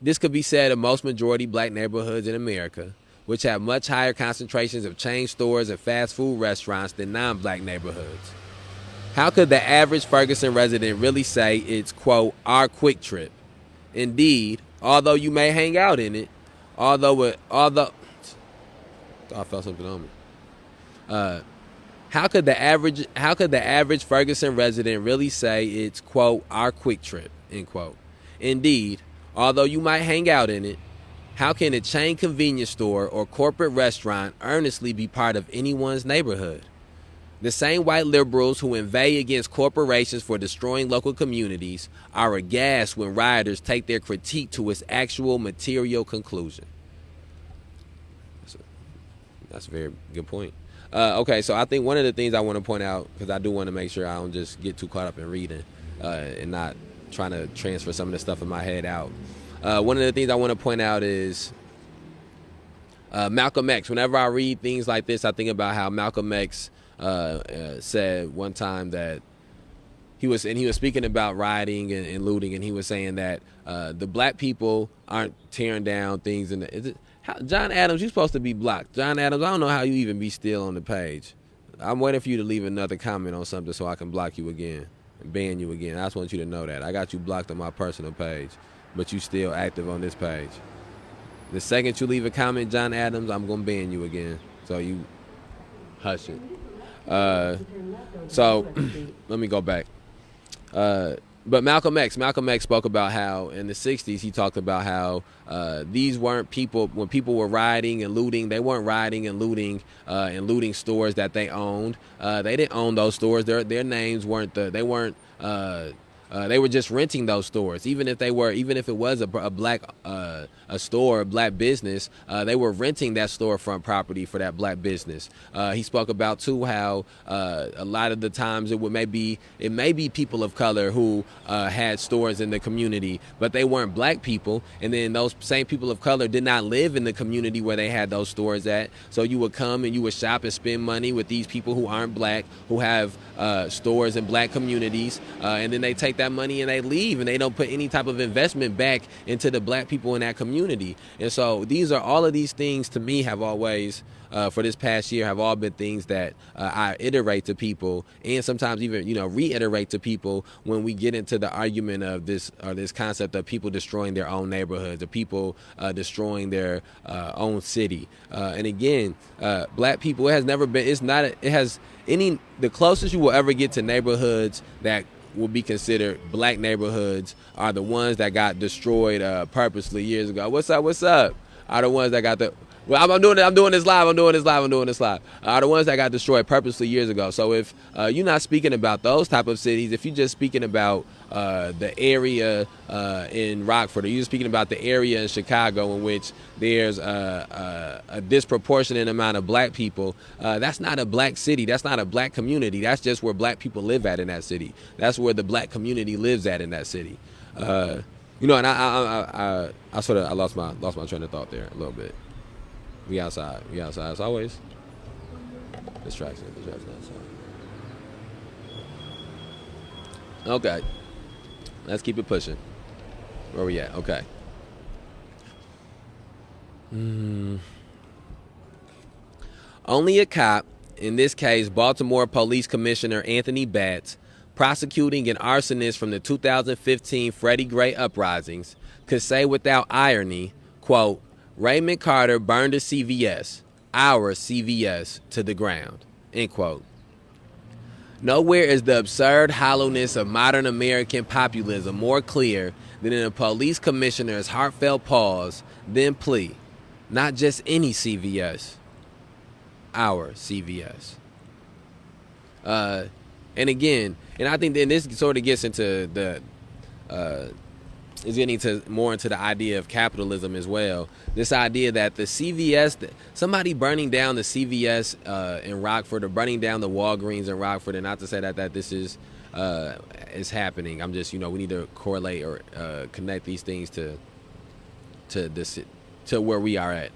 This could be said of most majority black neighborhoods in America, which have much higher concentrations of chain stores and fast food restaurants than non-black neighborhoods. How could the average Ferguson resident really say it's, quote, our quick trip? Indeed, although you may hang out in it, I felt something on me. How could the average Ferguson resident really say it's, quote, our quick trip, end quote? Indeed, although you might hang out in it, how can a chain convenience store or corporate restaurant earnestly be part of anyone's neighborhood? The same white liberals who inveigh against corporations for destroying local communities are aghast when rioters take their critique to its actual material conclusion. That's a very good point. Okay, so I think one of the things I want to point out, because I do want to make sure I don't just get too caught up in reading, and not trying to transfer some of the stuff in my head out. One of the things I want to point out is Malcolm X. Whenever I read things like this, I think about how Malcolm X said one time that he was speaking about rioting and looting, and he was saying that the black people aren't tearing down things. John Adams, you're supposed to be blocked. John Adams, I don't know how you even be still on the page. I'm waiting for you to leave another comment on something so I can block you again and ban you again. I just want you to know that. I got you blocked on my personal page, but you still active on this page. The second you leave a comment, John Adams, I'm going to ban you again. So you hush it. So let me go back. But Malcolm X spoke about how in the 60s he talked about how these weren't people, when people were rioting and looting, they weren't rioting and looting stores that they owned. They didn't own those stores. Their names weren't they were just renting those stores. Even if it was a black store, a black business, they were renting that storefront property for that black business. He spoke about too how a lot of the times it may be people of color who had stores in the community, but they weren't black people. And then those same people of color did not live in the community where they had those stores at. So you would come and you would shop and spend money with these people who aren't black, who have stores in black communities, and then they take that money and they leave, and they don't put any type of investment back into the black people in that community. And so all of these things to me have always, for this past year, have all been things that I iterate to people, and sometimes even reiterate to people when we get into the argument of this concept of people destroying their own neighborhoods, or people destroying their own city. And again, black people, the closest you will ever get to neighborhoods that will be considered black neighborhoods are the ones that got destroyed purposely years ago. What's up? Are the ones that got I'm doing this live. Are the ones that got destroyed purposely years ago. So if you're not speaking about those type of cities, if you're just speaking about the area in Rockford, or you're speaking about the area in Chicago in which there's a disproportionate amount of black people, that's not a black city. That's not a black community. That's just where black people live at in that city. That's where the black community lives at in that city. And I lost my train of thought there a little bit. We outside as always. Distraction outside. Okay. Let's keep it pushing. Where we at? Okay. Only a cop, in this case Baltimore Police Commissioner Anthony Batts, prosecuting an arsonist from the 2015 Freddie Gray uprisings, could say without irony, quote, Raymond Carter burned a CVS, our CVS, to the ground, end quote. Nowhere is the absurd hollowness of modern American populism more clear than in a police commissioner's heartfelt pause, then plea, not just any CVS, our CVS. And again, and I think then this sort of gets into is getting more into the idea of capitalism as well. This idea that the CVS, somebody burning down the CVS in Rockford, or burning down the Walgreens in Rockford, and not to say that this is happening. I'm just, we need to correlate or connect these things to where we are at.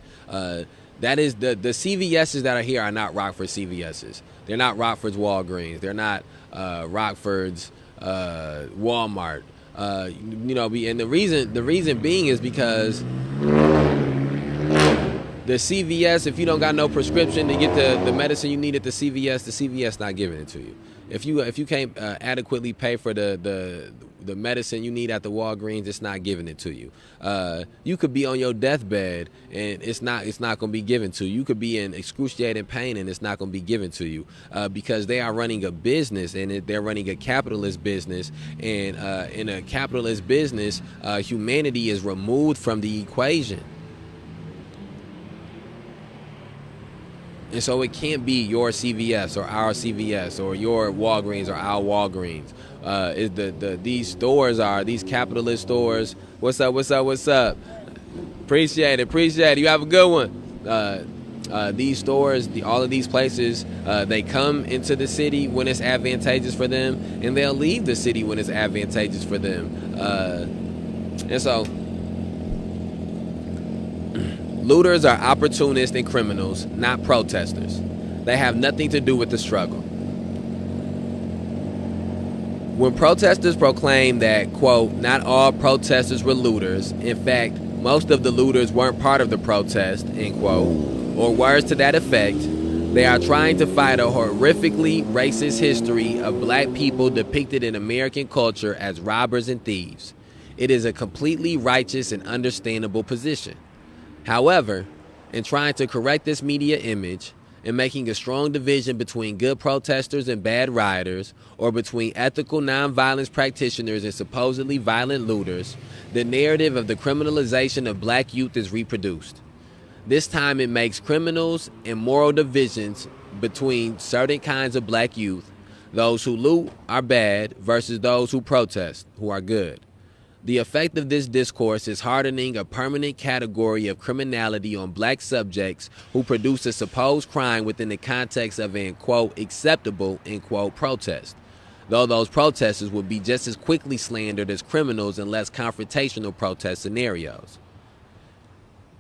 That is the CVSs that are here are not Rockford CVSs. They're not Rockford's Walgreens. They're not Rockford's Walmart. And the reason being is because the CVS, if you don't got no prescription to get the medicine you need at the CVS not giving it to you. If you can't adequately pay for the medicine you need at the Walgreens, it's not giving it to you. You could be on your deathbed and it's not going to be given to you. You could be in excruciating pain and it's not going to be given to you because they are running a business, and they're running a capitalist business. And in a capitalist business, humanity is removed from the equation. And so it can't be your CVS or our CVS or your Walgreens or our Walgreens. These stores are these capitalist stores. What's up? Appreciate it. You have a good one. These stores, all of these places, they come into the city when it's advantageous for them, and they'll leave the city when it's advantageous for them. And so, looters are opportunists and criminals, not protesters. They have nothing to do with the struggle. When protesters proclaim that, quote, not all protesters were looters, in fact, most of the looters weren't part of the protest, end quote, or words to that effect, they are trying to fight a horrifically racist history of black people depicted in American culture as robbers and thieves. It is a completely righteous and understandable position. However, in trying to correct this media image, and making a strong division between good protesters and bad rioters, or between ethical nonviolence practitioners and supposedly violent looters, the narrative of the criminalization of black youth is reproduced. This time it makes criminals and moral divisions between certain kinds of black youth. Those who loot are bad versus those who protest, who are good. The effect of this discourse is hardening a permanent category of criminality on black subjects who produce a supposed crime within the context of an, quote, acceptable, end quote, protest, though those protesters would be just as quickly slandered as criminals in less confrontational protest scenarios.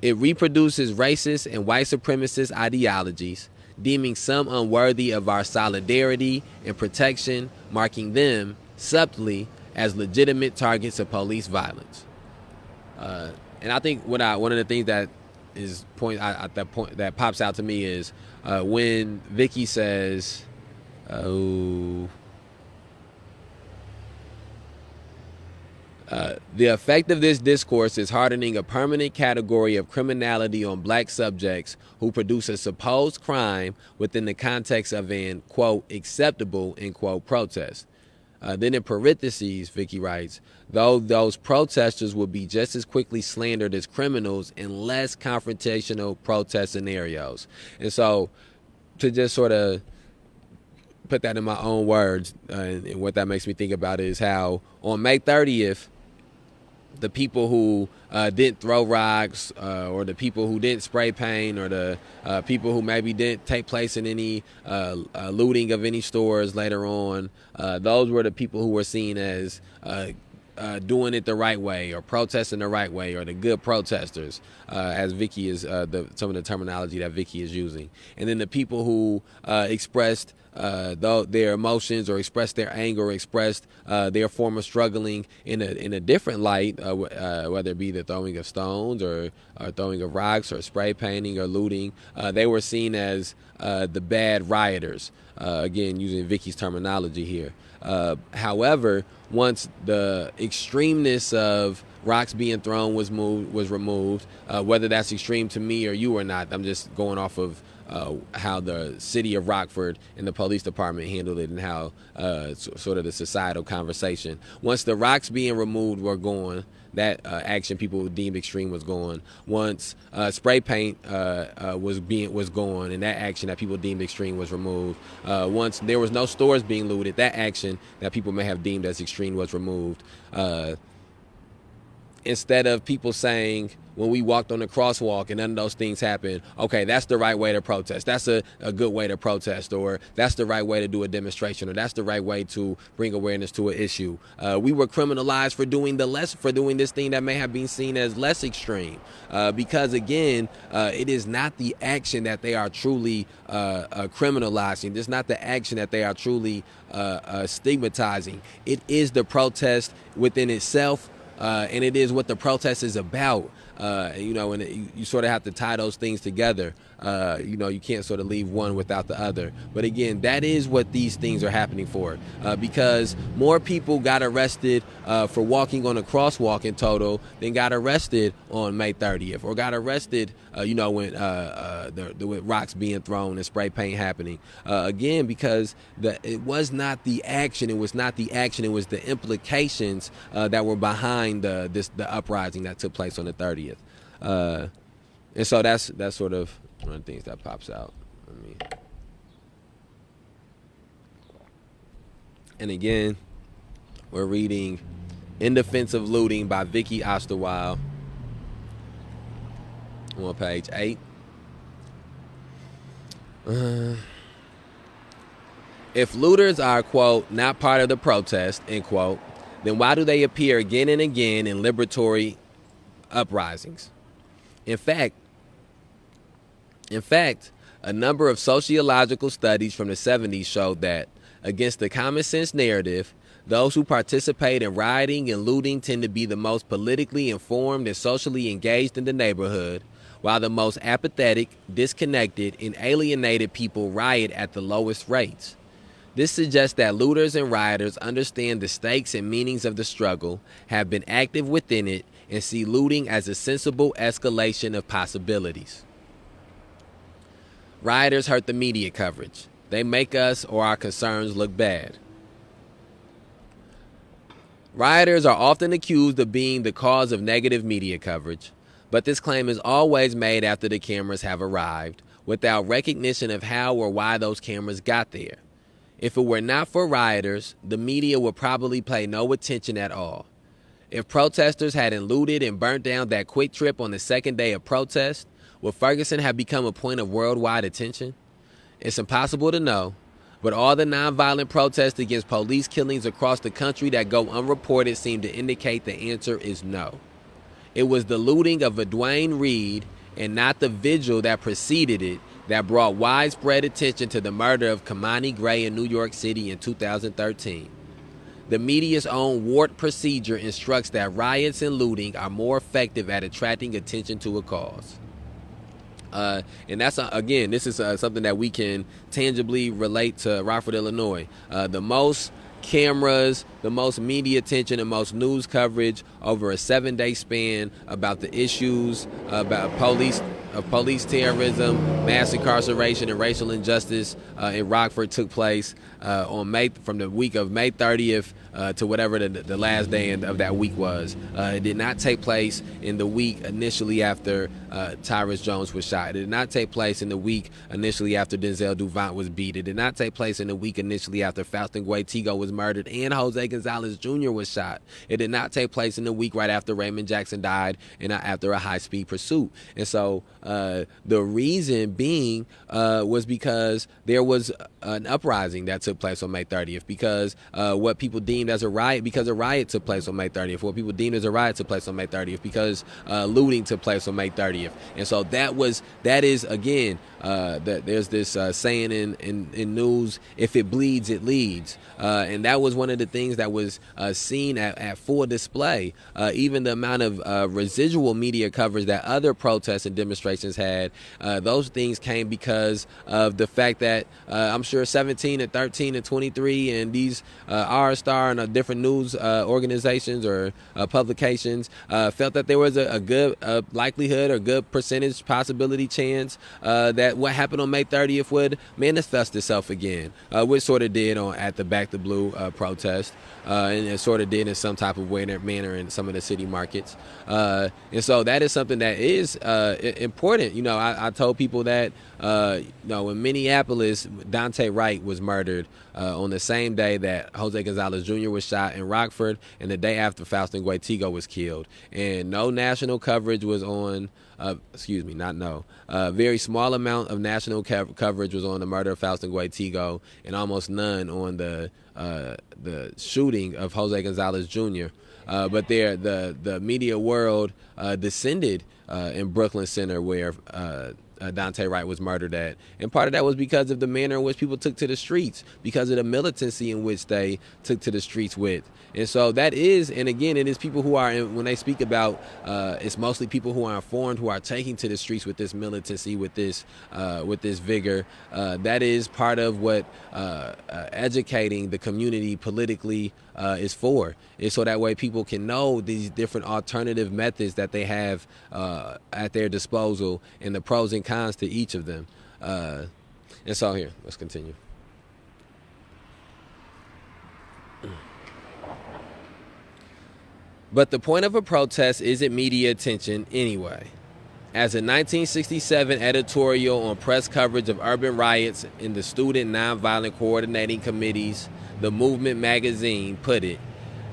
It reproduces racist and white supremacist ideologies, deeming some unworthy of our solidarity and protection, marking them, subtly, as legitimate targets of police violence. And I think one of the things that is that pops out to me is when Vicky says, the effect of this discourse is hardening a permanent category of criminality on black subjects who produce a supposed crime within the context of an, quote, acceptable, end quote, protest. Then in parentheses, Vicky writes, though those protesters will be just as quickly slandered as criminals in less confrontational protest scenarios. And so to just sort of put that in my own words, and what that makes me think about is how on May 30th, the people who didn't throw rocks, or the people who didn't spray paint, or the people who maybe didn't take place in any looting of any stores later on, those were the people who were seen as doing it the right way, or protesting the right way, or the good protesters, as Vicky is some of the terminology that Vicky is using. And then the people who expressed their emotions, or expressed their anger, or expressed their form of struggling in a different light, whether it be the throwing of stones, or throwing of rocks, or spray painting, or looting, they were seen as the bad rioters. Again, using Vicky's terminology here. However, once the extremeness of rocks being thrown was removed, whether that's extreme to me or you or not, I'm just going off of how the city of Rockford and the police department handled it, and how sort of the societal conversation. Once the rocks being removed were gone, that action people deemed extreme was gone. Once spray paint was gone, and that action that people deemed extreme was removed. Once there was no stores being looted, that action that people may have deemed as extreme was removed. Instead of people saying, when we walked on the crosswalk and none of those things happened, okay, that's the right way to protest. That's a good way to protest, or that's the right way to do a demonstration, or that's the right way to bring awareness to an issue. We were criminalized for doing this thing that may have been seen as less extreme, because again, it is not the action that they are truly criminalizing. It's not the action that they are truly stigmatizing. It is the protest within itself. And it is what the protest is about, and you sort of have to tie those things together. You can't sort of leave one without the other. But again, that is what these things are happening for, because more people got arrested for walking on a crosswalk in total than got arrested on May 30th, or got arrested, when with rocks being thrown and spray paint happening. Again, because it was not the action, it was the implications that were behind the uprising that took place on the 30th. And so that's sort of one of the things that pops out. And again, we're reading In Defense of Looting by Vicky Osterwile on page 8. If looters are, quote, not part of the protest, end quote, then why do they appear again and again in liberatory uprisings? In fact, a number of sociological studies from the 70s showed that, against the common sense narrative, those who participate in rioting and looting tend to be the most politically informed and socially engaged in the neighborhood, while the most apathetic, disconnected, and alienated people riot at the lowest rates. This suggests that looters and rioters understand the stakes and meanings of the struggle, have been active within it, and see looting as a sensible escalation of possibilities. Rioters hurt the media coverage. They make us or our concerns look bad. Rioters are often accused of being the cause of negative media coverage, but this claim is always made after the cameras have arrived, without recognition of how or why those cameras got there. If it were not for rioters, the media would probably pay no attention at all. If protesters hadn't looted and burnt down that Quick Trip on the second day of protest, would Ferguson have become a point of worldwide attention? It's impossible to know, but all the nonviolent protests against police killings across the country that go unreported seem to indicate the answer is no. It was the looting of a Duane Reade and not the vigil that preceded it that brought widespread attention to the murder of Kamani Gray in New York City in 2013. The media's own warped procedure instructs that riots and looting are more effective at attracting attention to a cause. And that's, again, this is something that we can tangibly relate to Rockford, Illinois. The most cameras, the most media attention, the most news coverage over a 7-day span about the issues about police terrorism, mass incarceration, and racial injustice in Rockford took place from the week of May 30th to whatever the last day of that week was. It did not take place in the week initially after Tyrus Jones was shot. It did not take place in the week initially after Denzel Duvant was beat. It did not take place in the week initially after Faustin Guaitigo was murdered and Jose Gonzalez Jr. was shot. It did not take place in the week right after Raymond Jackson died and after a high-speed pursuit. And so the reason being was because there was an uprising that took place on May 30th, because what people deemed as a riot, because a riot took place on May 30th, what people deemed as a riot took place on May 30th, because looting took place on May 30th. And so that is again, there's this saying in news, if it bleeds, it leads. And that was one of the things that was seen at full display. Even the amount of residual media coverage that other protests and demonstrations had, those things came because of the fact that I'm sure 17 and 13 and 23 and these R-Star and different news organizations or publications felt that there was a good likelihood or good percentage possibility chance that what happened on May 30th would manifest itself again, which sort of did at the Back the Blue protest, and it sort of did in some type of manner in some of the city markets. And so that is something that is important. You know, I told people that, in Minneapolis, Dante Wright was murdered on the same day that Jose Gonzalez Jr. was shot in Rockford and the day after Faustin Guaitigo was killed. And no national coverage was on, very small amount of national coverage was on the murder of Faustin Guaitigo and almost none on the shooting of Jose Gonzalez Jr. But the media world descended in Brooklyn Center where Dante Wright was murdered at. And part of that was because of the manner in which people took to the streets, because of the militancy in which they took to the streets with. And so that is, and again, it is people who are, when they speak about, it's mostly people who are informed, who are taking to the streets with this militancy, with this vigor. That is part of what educating the community politically is for. Is so that way people can know these different alternative methods that they have at their disposal and the pros and cons to each of them. And so here, let's continue. But the point of a protest isn't media attention anyway. As a 1967 editorial on press coverage of urban riots in the Student Nonviolent Coordinating Committee's The Movement magazine put it,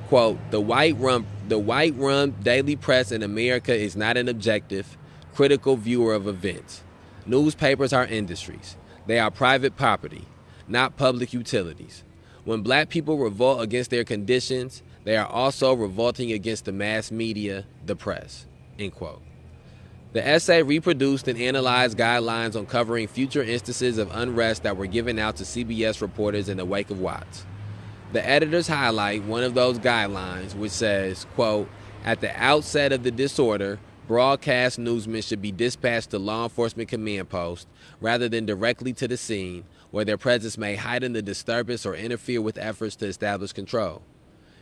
quote, the white-run daily press in America is not an objective, critical viewer of events. Newspapers are industries. They are private property, not public utilities. When black people revolt against their conditions, they are also revolting against the mass media, the press. End quote. The essay reproduced and analyzed guidelines on covering future instances of unrest that were given out to CBS reporters in the wake of Watts. The editors highlight one of those guidelines, which says, quote, at the outset of the disorder, broadcast newsmen should be dispatched to law enforcement command posts rather than directly to the scene, where their presence may heighten the disturbance or interfere with efforts to establish control.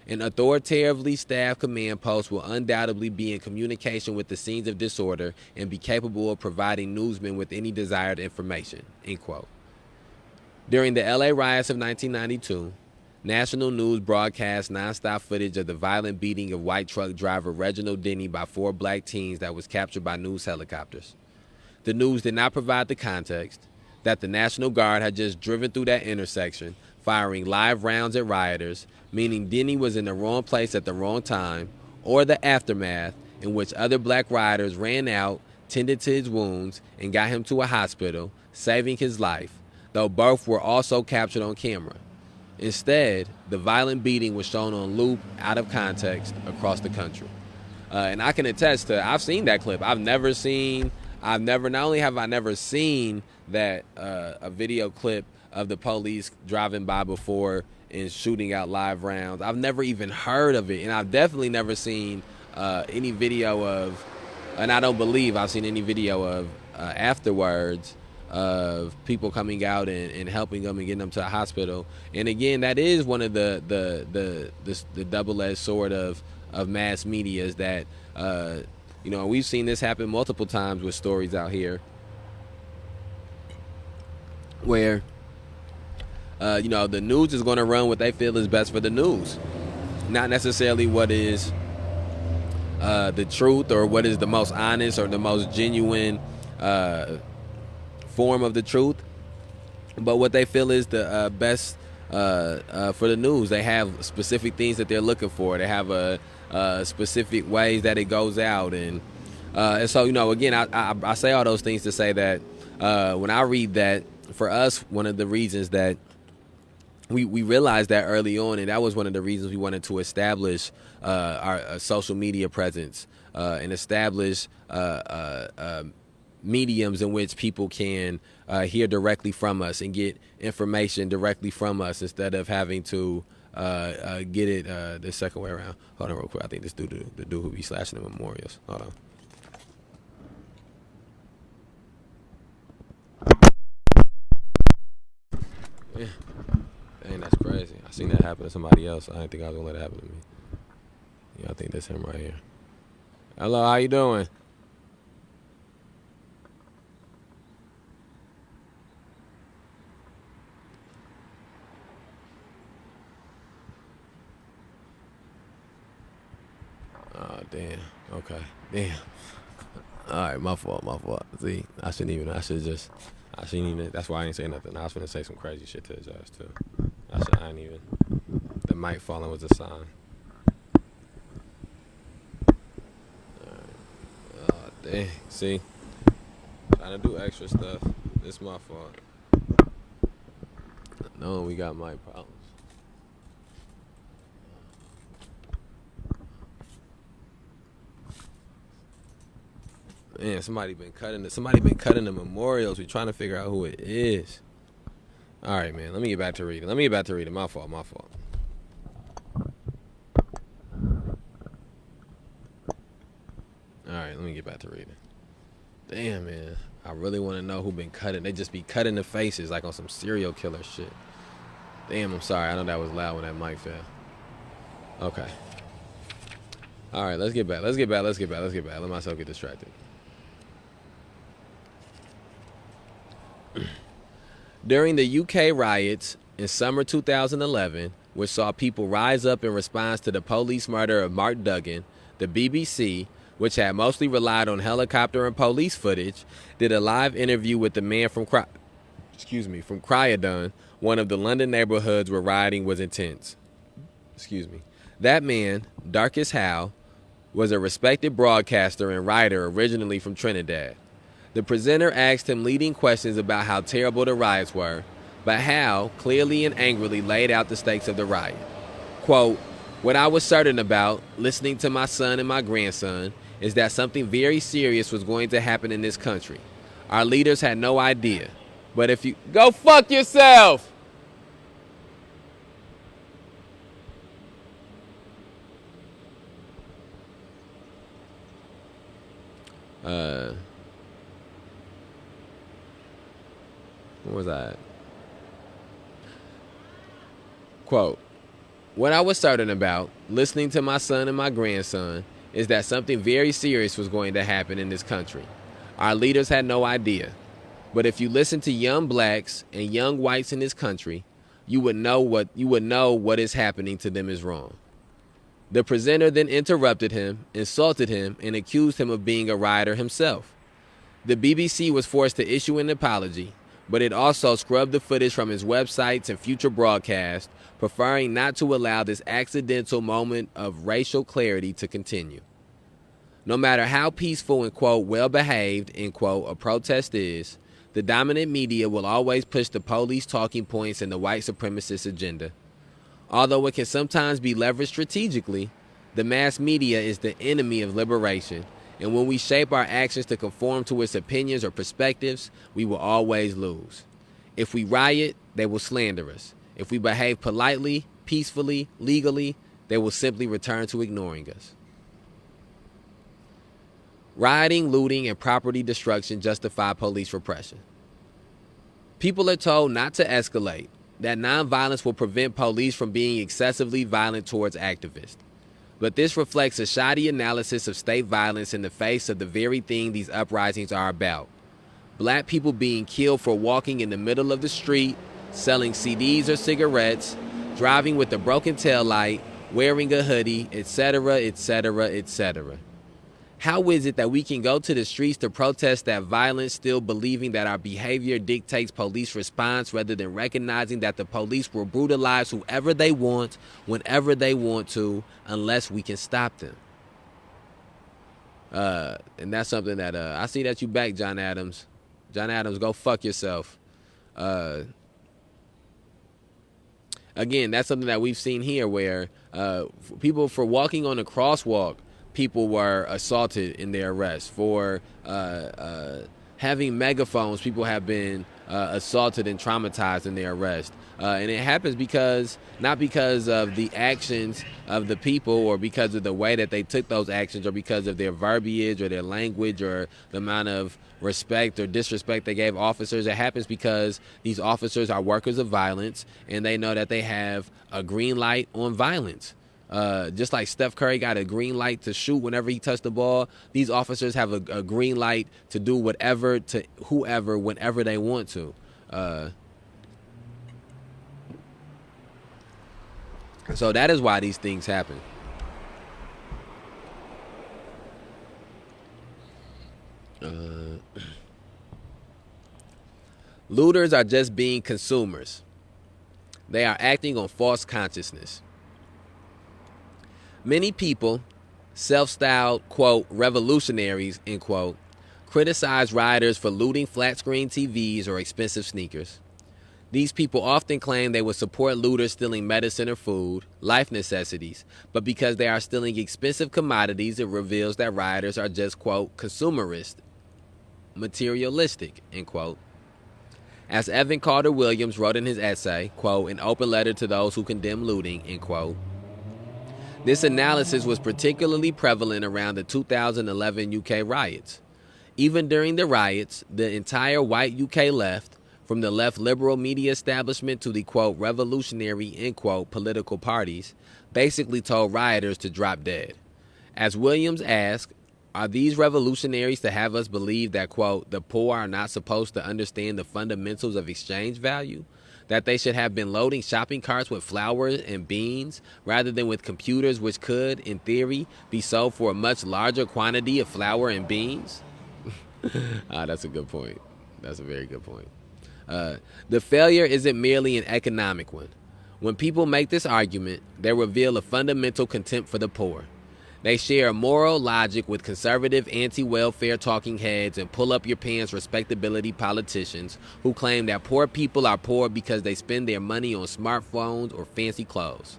An authoritatively staffed command post will undoubtedly be in communication with the scenes of disorder and be capable of providing newsmen with any desired information. End quote. During the LA riots of 1992, national news broadcast nonstop footage of the violent beating of white truck driver Reginald Denny by 4 black teens that was captured by news helicopters. The news did not provide the context that the National Guard had just driven through that intersection, firing live rounds at rioters, meaning Denny was in the wrong place at the wrong time, or the aftermath, in which other black rioters ran out, tended to his wounds, and got him to a hospital, saving his life, though both were also captured on camera. Instead, the violent beating was shown on loop, out of context, across the country. And I can attest to, I've seen that clip. Not only have I never seen that a video clip of the police driving by before and shooting out live rounds, I've never even heard of it. And I've definitely never seen any video of, and I don't believe I've seen any video of afterwards of people coming out and helping them and getting them to the hospital. And again, that is one of the double-edged sword of mass media, is that we've seen this happen multiple times with stories out here where the news is going to run what they feel is best for the news, not necessarily what is the truth or what is the most honest or the most genuine form of the truth, but what they feel is the best for the news. They have specific things that they're looking for. They have specific ways that it goes out, and so again, I say all those things to say that when I read that, for us, one of the reasons that we realized that early on, and that was one of the reasons we wanted to establish our social media presence and establish mediums in which people can hear directly from us and get information directly from us instead of having to get it the second way around. Hold on real quick. I think this the dude who be slashing the memorials. Hold on. Yeah. Dang, that's crazy. I seen that happen to somebody else. I didn't think I was gonna let it happen to me. Yeah, I think that's him right here. Hello, how you doing? Oh, damn. Okay. Damn. All right, my fault. See, I shouldn't even, that's why I ain't say nothing. I was finna say some crazy shit to his ass, too. I ain't even, the mic falling was a sign. All right. Oh, dang. See, trying to do extra stuff. It's my fault. No, we got mic problems. Man, somebody been cutting the memorials. We trying to figure out who it is. All right, man. Let me get back to reading. My fault. All right, let me get back to reading. Damn, man. I really want to know who been cutting. They just be cutting the faces like on some serial killer shit. Damn, I'm sorry. I know that was loud when that mic fell. Okay. All right, let's get back. Let myself get distracted. During the UK riots in summer 2011, which saw people rise up in response to the police murder of Mark Duggan, the BBC, which had mostly relied on helicopter and police footage, did a live interview with the man from Croydon, one of the London neighborhoods where rioting was intense. That man, Darkest Howe, was a respected broadcaster and writer originally from Trinidad. The presenter asked him leading questions about how terrible the riots were, but Hal clearly and angrily laid out the stakes of the riot. Quote, "What I was certain about, listening to my son and my grandson, is that something very serious was going to happen in this country. Our leaders had no idea. But if you... Go fuck yourself!" Where was I at? Quote, "What I was certain about, listening to my son and my grandson, is that something very serious was going to happen in this country. Our leaders had no idea. But if you listen to young blacks and young whites in this country, you would know what is happening to them is wrong." The presenter then interrupted him, insulted him, and accused him of being a rioter himself. The BBC was forced to issue an apology, but it also scrubbed the footage from its websites and future broadcasts, preferring not to allow this accidental moment of racial clarity to continue. No matter how peaceful and, quote, well-behaved, end quote, a protest is, the dominant media will always push the police talking points and the white supremacist agenda. Although it can sometimes be leveraged strategically, the mass media is the enemy of liberation, and when we shape our actions to conform to its opinions or perspectives, we will always lose. If we riot, they will slander us. If we behave politely, peacefully, legally, they will simply return to ignoring us. Rioting, looting, and property destruction justify police repression. People are told not to escalate, that nonviolence will prevent police from being excessively violent towards activists. But this reflects a shoddy analysis of state violence in the face of the very thing these uprisings are about. Black people being killed for walking in the middle of the street, selling CDs or cigarettes, driving with a broken taillight, wearing a hoodie, etc., etc., etc. How is it that we can go to the streets to protest that violence, still believing that our behavior dictates police response rather than recognizing that the police will brutalize whoever they want, whenever they want to, unless we can stop them? And that's something that I see that you back, John Adams. John Adams, go fuck yourself. Again, that's something that we've seen here where people, for walking on a crosswalk, people were assaulted in their arrest. For having megaphones, people have been assaulted and traumatized in their arrest. And it happens not because of the actions of the people or because of the way that they took those actions or because of their verbiage or their language or the amount of respect or disrespect they gave officers. It happens because these officers are workers of violence and they know that they have a green light on violence. Just like Steph Curry got a green light to shoot whenever he touched the ball, these officers have a green light to do whatever to whoever whenever they want to. So that is why these things happen. Looters are just being consumers. They are acting on false consciousness. Many people, self-styled, quote, revolutionaries, end quote, criticize rioters for looting flat-screen TVs or expensive sneakers. These people often claim they would support looters stealing medicine or food, life necessities, but because they are stealing expensive commodities, it reveals that rioters are just, quote, consumerist, materialistic, end quote. As Evan Carter Williams wrote in his essay, quote, an open letter to those who condemn looting, end quote, this analysis was particularly prevalent around the 2011 UK riots. Even during the riots, the entire white UK left, from the left liberal media establishment to the, quote, revolutionary, end quote, political parties, basically told rioters to drop dead. As Williams asked, are these revolutionaries to have us believe that, quote, the poor are not supposed to understand the fundamentals of exchange value? That they should have been loading shopping carts with flour and beans rather than with computers which could, in theory, be sold for a much larger quantity of flour and beans? That's a good point. That's a very good point. The failure isn't merely an economic one. When people make this argument, they reveal a fundamental contempt for the poor. They share moral logic with conservative anti-welfare talking heads and pull-up-your-pants respectability politicians who claim that poor people are poor because they spend their money on smartphones or fancy clothes.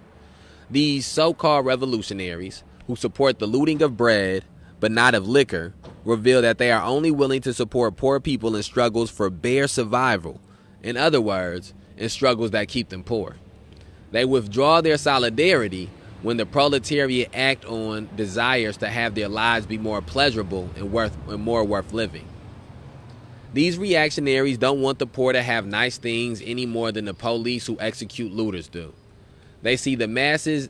These so-called revolutionaries, who support the looting of bread but not of liquor, reveal that they are only willing to support poor people in struggles for bare survival. In other words, in struggles that keep them poor. They withdraw their solidarity when the proletariat act on desires to have their lives be more pleasurable and more worth living. These reactionaries don't want the poor to have nice things any more than the police who execute looters do. They see the masses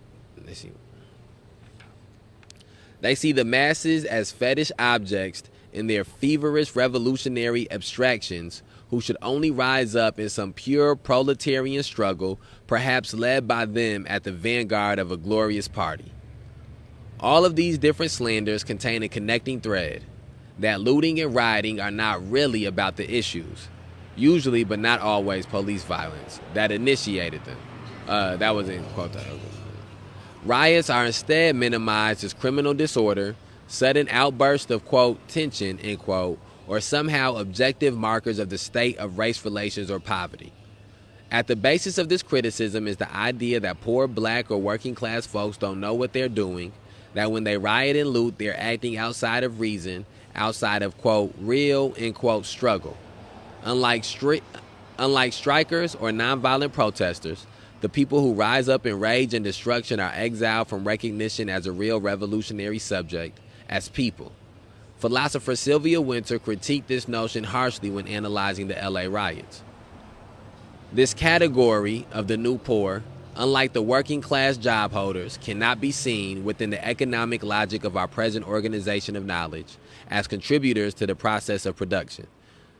as fetish objects in their feverish revolutionary abstractions who should only rise up in some pure proletarian struggle, perhaps led by them at the vanguard of a glorious party. All of these different slanders contain a connecting thread, that looting and rioting are not really about the issues, usually but not always police violence, that initiated them. That was in quote. Riots are instead minimized as criminal disorder, sudden outbursts of, quote, tension, end quote, or somehow objective markers of the state of race relations or poverty. At the basis of this criticism is the idea that poor black or working class folks don't know what they're doing, that when they riot and loot, they're acting outside of reason, outside of, quote, real, end quote, struggle. Unlike strikers or nonviolent protesters, the people who rise up in rage and destruction are exiled from recognition as a real revolutionary subject, as people. Philosopher Sylvia Wynter critiqued this notion harshly when analyzing the LA riots. This category of the new poor, unlike the working class job holders, cannot be seen within the economic logic of our present organization of knowledge as contributors to the process of production.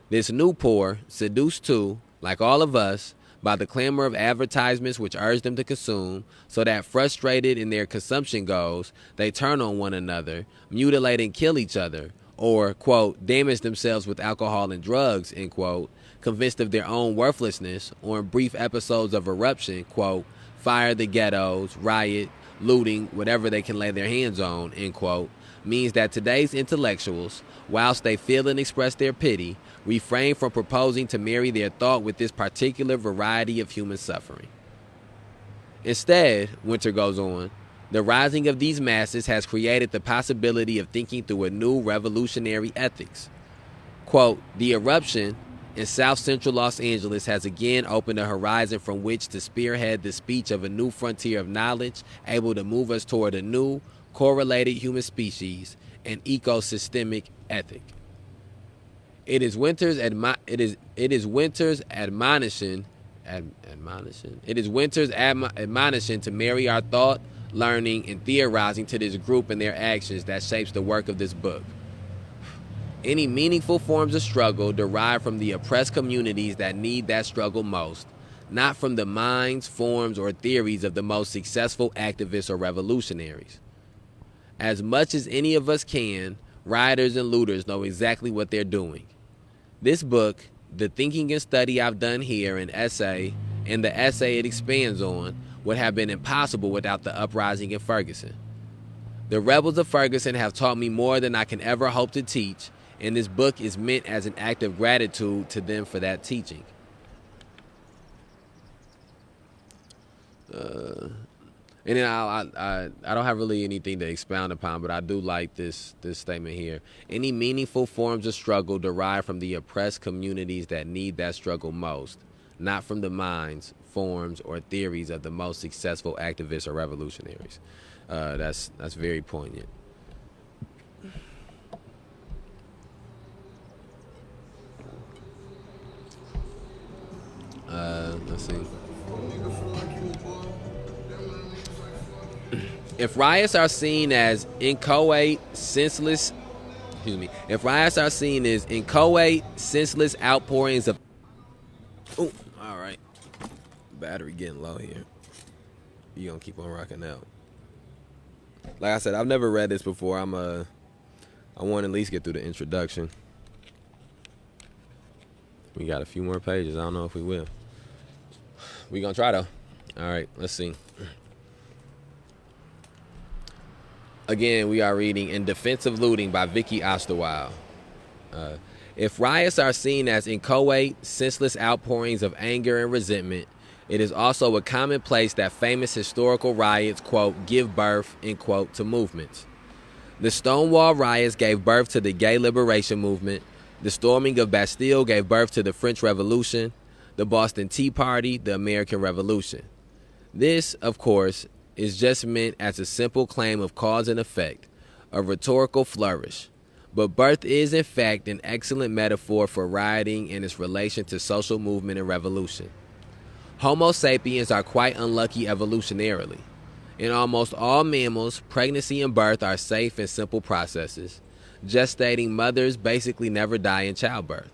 This new poor, seduced too, like all of us, by the clamor of advertisements which urge them to consume, so that frustrated in their consumption goals, they turn on one another, mutilate and kill each other, or, quote, damage themselves with alcohol and drugs, end quote, convinced of their own worthlessness, or in brief episodes of eruption, quote, fire the ghettos, riot, looting, whatever they can lay their hands on, end quote, means that today's intellectuals, whilst they feel and express their pity, refrain from proposing to marry their thought with this particular variety of human suffering. Instead, Wynter goes on, the rising of these masses has created the possibility of thinking through a new revolutionary ethics. Quote, the eruption in South Central Los Angeles has again opened a horizon from which to spearhead the speech of a new frontier of knowledge able to move us toward a new, correlated human species and ecosystemic ethic. It is Wynter's admonition to marry our thought, learning, and theorizing to this group and their actions that shapes the work of this book. Any meaningful forms of struggle derive from the oppressed communities that need that struggle most, not from the minds, forms, or theories of the most successful activists or revolutionaries. As much as any of us can, rioters and looters know exactly what they're doing. This book, the thinking and study I've done here, and the essay it expands on, would have been impossible without the uprising in Ferguson. The rebels of Ferguson have taught me more than I can ever hope to teach, and this book is meant as an act of gratitude to them for that teaching. And then I don't have really anything to expound upon, but I do like this statement here. Any meaningful forms of struggle derive from the oppressed communities that need that struggle most, not from the minds, forms, or theories of the most successful activists or revolutionaries. That's very poignant. Let's see. If riots are seen as inchoate, senseless outpourings of... Oh, all right. Battery getting low here. You gonna keep on rocking out. Like I said, I've never read this before. I want to at least get through the introduction. We got a few more pages. I don't know if we will. We gonna try though. All right, let's see. Again, we are reading In Defense of Looting by Vicky Osterwile. If riots are seen as inchoate, senseless outpourings of anger and resentment, it is also a commonplace that famous historical riots, quote, give birth, end quote, to movements. The Stonewall riots gave birth to the gay liberation movement. The storming of Bastille gave birth to the French Revolution. The Boston Tea Party, the American Revolution. This, of course, is just meant as a simple claim of cause and effect, a rhetorical flourish. But birth is, in fact, an excellent metaphor for rioting and its relation to social movement and revolution. Homo sapiens are quite unlucky evolutionarily. In almost all mammals, pregnancy and birth are safe and simple processes. Gestating mothers basically never die in childbirth.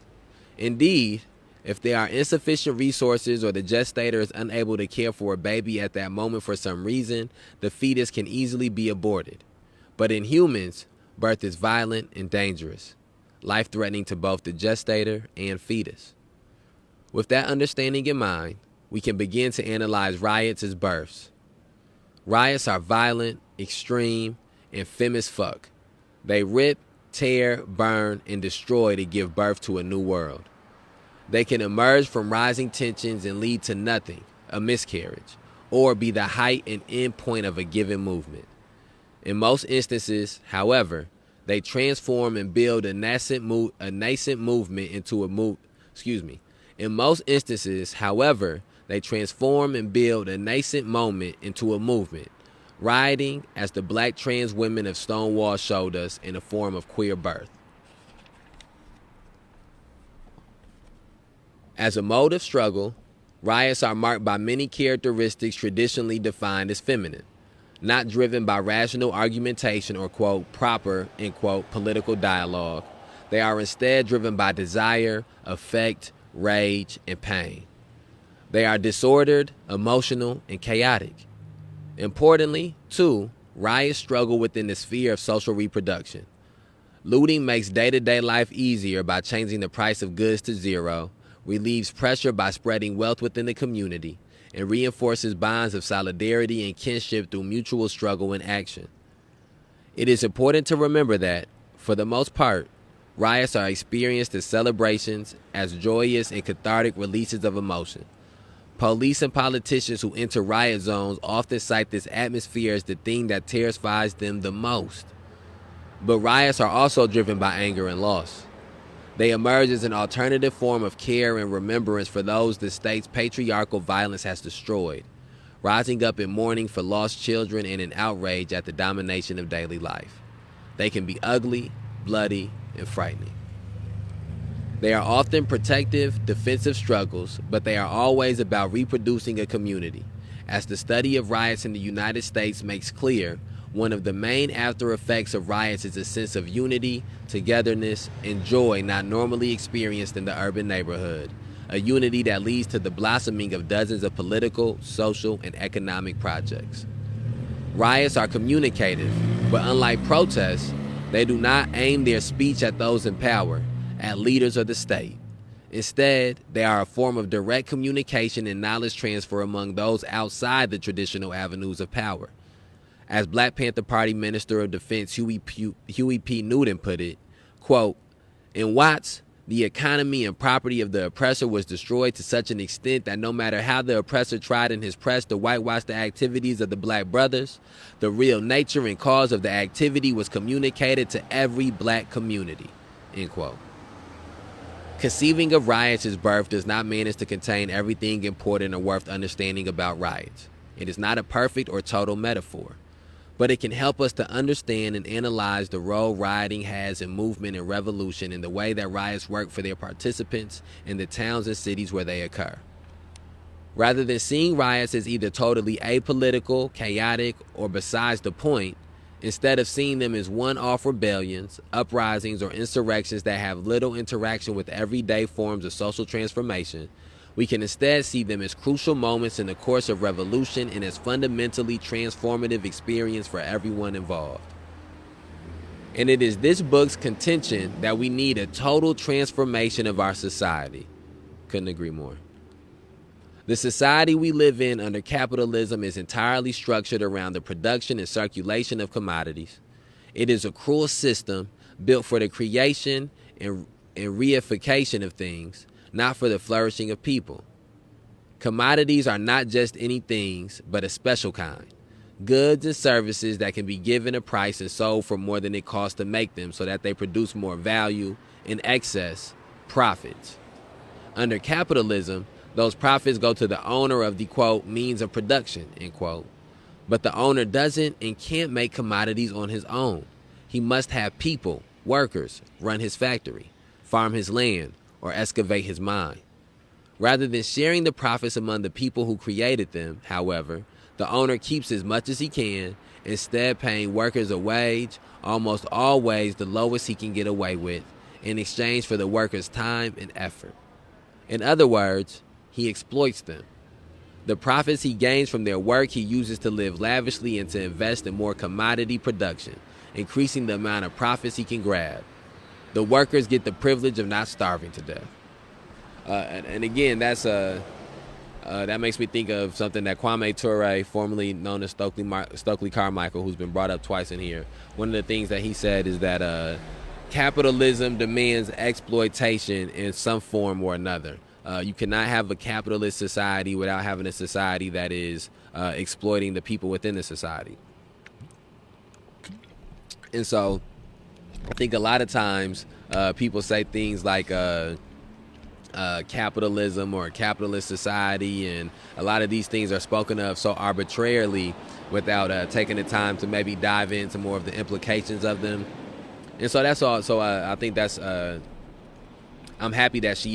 Indeed, if there are insufficient resources or the gestator is unable to care for a baby at that moment for some reason, the fetus can easily be aborted. But in humans, birth is violent and dangerous, life-threatening to both the gestator and fetus. With that understanding in mind, we can begin to analyze riots as births. Riots are violent, extreme, and femme as fuck. They rip, tear, burn, and destroy to give birth to a new world. They can emerge from rising tensions and lead to nothing, a miscarriage, or be the height and end point of a given movement. In most instances, however, they transform and build a nascent movement into a In most instances, however, they transform and build a nascent moment into a movement, rioting, as the black trans women of Stonewall showed us, in a form of queer birth. As a mode of struggle, riots are marked by many characteristics traditionally defined as feminine, not driven by rational argumentation or, quote, proper, end quote, political dialogue. They are instead driven by desire, affect, rage, and pain. They are disordered, emotional, and chaotic. Importantly, too, riots struggle within the sphere of social reproduction. Looting makes day-to-day life easier by changing the price of goods to zero, relieves pressure by spreading wealth within the community, and reinforces bonds of solidarity and kinship through mutual struggle and action. It is important to remember that, for the most part, riots are experienced as celebrations, as joyous and cathartic releases of emotion. Police and politicians who enter riot zones often cite this atmosphere as the thing that terrifies them the most. But riots are also driven by anger and loss. They emerge as an alternative form of care and remembrance for those the state's patriarchal violence has destroyed, rising up in mourning for lost children and in outrage at the domination of daily life. They can be ugly, bloody, and frightening. They are often protective, defensive struggles, but they are always about reproducing a community. As the study of riots in the United States makes clear, one of the main after effects of riots is a sense of unity, togetherness, and joy not normally experienced in the urban neighborhood, a unity that leads to the blossoming of dozens of political, social, and economic projects. Riots are communicative, but unlike protests, they do not aim their speech at those in power, at leaders of the state. Instead, they are a form of direct communication and knowledge transfer among those outside the traditional avenues of power. As Black Panther Party Minister of Defense Huey P. Newton put it, quote, "In Watts, the economy and property of the oppressor was destroyed to such an extent that no matter how the oppressor tried in his press to whitewash the activities of the black brothers, the real nature and cause of the activity was communicated to every black community," end quote. Conceiving of riots as birth does not manage to contain everything important or worth understanding about riots. It is not a perfect or total metaphor, but it can help us to understand and analyze the role rioting has in movement and revolution and the way that riots work for their participants in the towns and cities where they occur. Rather than seeing riots as either totally apolitical, chaotic, or besides the point, instead of seeing them as one-off rebellions, uprisings, or insurrections that have little interaction with everyday forms of social transformation, we can instead see them as crucial moments in the course of revolution and as fundamentally transformative experience for everyone involved. And it is this book's contention that we need a total transformation of our society. Couldn't agree more. The society we live in under capitalism is entirely structured around the production and circulation of commodities. It is a cruel system built for the creation and reification of things, not for the flourishing of people. Commodities are not just any things, but a special kind. Goods and services that can be given a price and sold for more than it costs to make them so that they produce more value, in excess, profits. Under capitalism, those profits go to the owner of the, quote, means of production, end quote. But the owner doesn't and can't make commodities on his own. He must have people, workers, run his factory, farm his land, or excavate his mine. Rather than sharing the profits among the people who created them, however, the owner keeps as much as he can, instead paying workers a wage, almost always the lowest he can get away with, in exchange for the workers' time and effort. In other words, he exploits them. The profits he gains from their work he uses to live lavishly and to invest in more commodity production, increasing the amount of profits he can grab. The workers get the privilege of not starving to death. And again, that makes me think of something that Kwame Ture, formerly known as Stokely Carmichael, who's been brought up twice in here. One of the things that he said is that capitalism demands exploitation in some form or another. You cannot have a capitalist society without having a society that is exploiting the people within the society. And so I think a lot of times people say things like capitalism or a capitalist society, and a lot of these things are spoken of so arbitrarily without taking the time to maybe dive into more of the implications of them. And so that's all. So I think that's I'm happy that